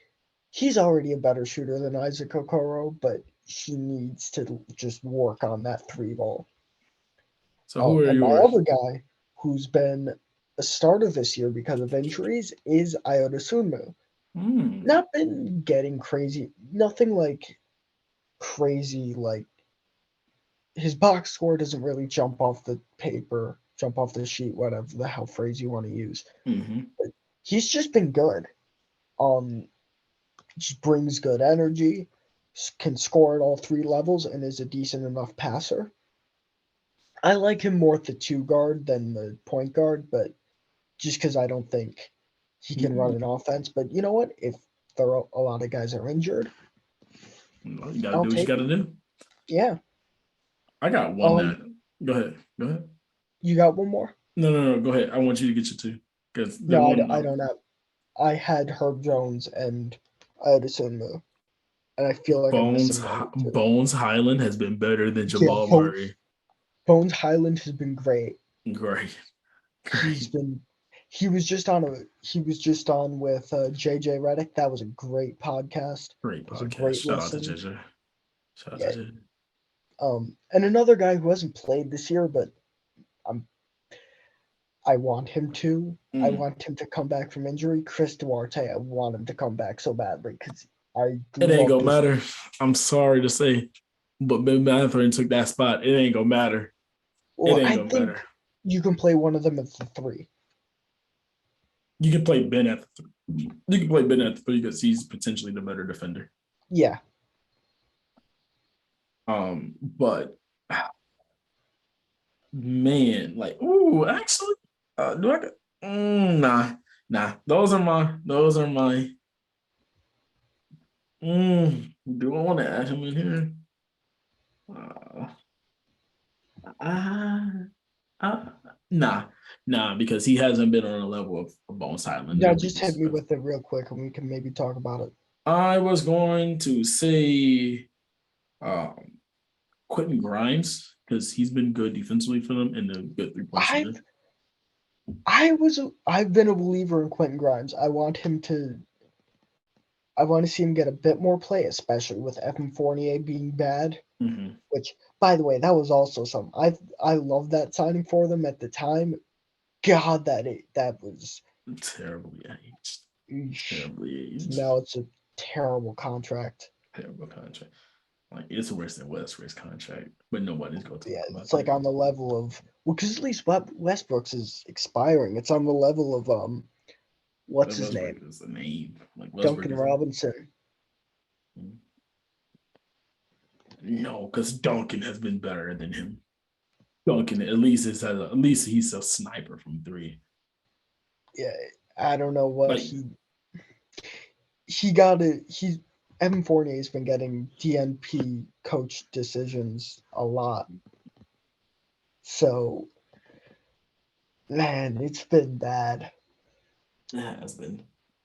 he's already a better shooter than Isaac Okoro, but he needs to just work on that three ball. So who are And my yours? other guy, who's been a starter this year because of injuries, is Iota Sunmu. Not been getting crazy, nothing like crazy. Like his box score doesn't really jump off the paper, jump off the sheet, whatever the hell phrase you want to use. But he's just been good. Just brings good energy, can score at all three levels, and is a decent enough passer. I like him more at the two guard than the point guard, but just because I don't think he can run an offense. But you know what? If there are a lot of guys are injured, Well, you gotta I'll do what you take gotta him. do. Yeah. I got one that. Go ahead. Go ahead. You got one more? No. Go ahead. I want you to get your two because the No, one I don't have. I had Herb Jones and Edison Moo, and I feel like I'm missing one or two. Bones Highland has been better than Yeah, Jamal Murray. Bones Highland has been great. Great. He's been. He was just on with JJ Reddick. That was a great podcast. Great It was a podcast. great Shout out to listen. JJ. Shout out to Yeah. JJ. And another guy who hasn't played this year, but I'm I want him to. I want him to come back from injury. Chris Duarte, I want him to come back so badly because I It ain't love gonna this. matter. I'm sorry to say, but Ben Mathurin took that spot. It ain't gonna matter. Well, It ain't I gonna think matter. you can play one of them at the three. You can play Ben at the three. You can play Ben at the three because he's potentially the better defender. Yeah. But man, like, ooh, actually, do I got nah. Those are my do I want to add him in here? Uh, uh, nah, because he hasn't been on a level of Bones Highland Yeah, in just hit recent me stuff. with it real quick and we can maybe talk about it. I was going to say Quentin Grimes because he's been good defensively for them and a good 3-point shooter. I've been a believer in Quentin Grimes. I want to see him get a bit more play, especially with Evan Fournier being bad. Mm-hmm. Which, by the way, that was also some. I love that signing for them at the time. God, that was Terribly aged. Terribly aged. Now it's a terrible contract. Terrible contract. Like it's worse than Westbrook's contract, but nobody's going to Yeah, talk about it's like that. on the level of because at least Westbrook's is expiring. It's on the level of what's his Westbrook name? is a name. Like Westbrook Duncan is Robinson. no, because Duncan has been better than him. Duncan at least he's a sniper from three. Yeah, I don't know what Like he got it. Evan Fournier's been getting DNP coach decisions a lot. So, man, it's been bad. it has been.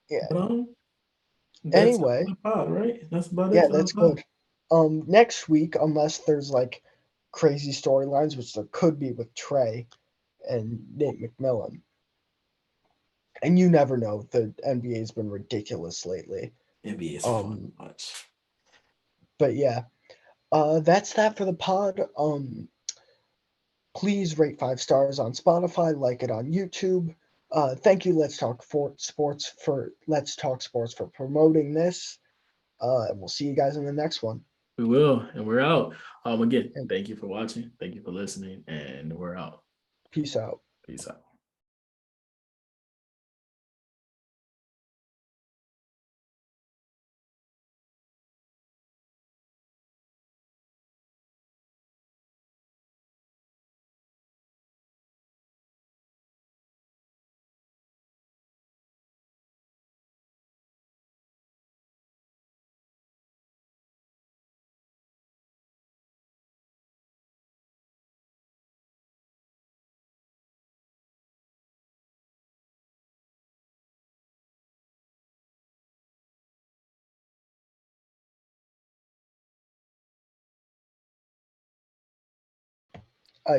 Yeah. But that's it Anyway, for the pod, right? That's about it yeah, for the that's pod. good. Next week, unless there's like crazy storylines, which there could be with Trey and Nate McMillan. And you never know. The NBA's been ridiculous lately. NBA is fun much. But yeah, that's that for the pod. Please rate 5 stars on Spotify, like it on YouTube. Thank you, Let's Talk Sports for promoting this. And we'll see you guys in the next one. We will, and we're out. Again, And thank you for watching. Thank you for listening, and we're out. peace out. Peace out.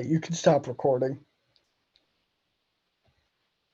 You can stop recording.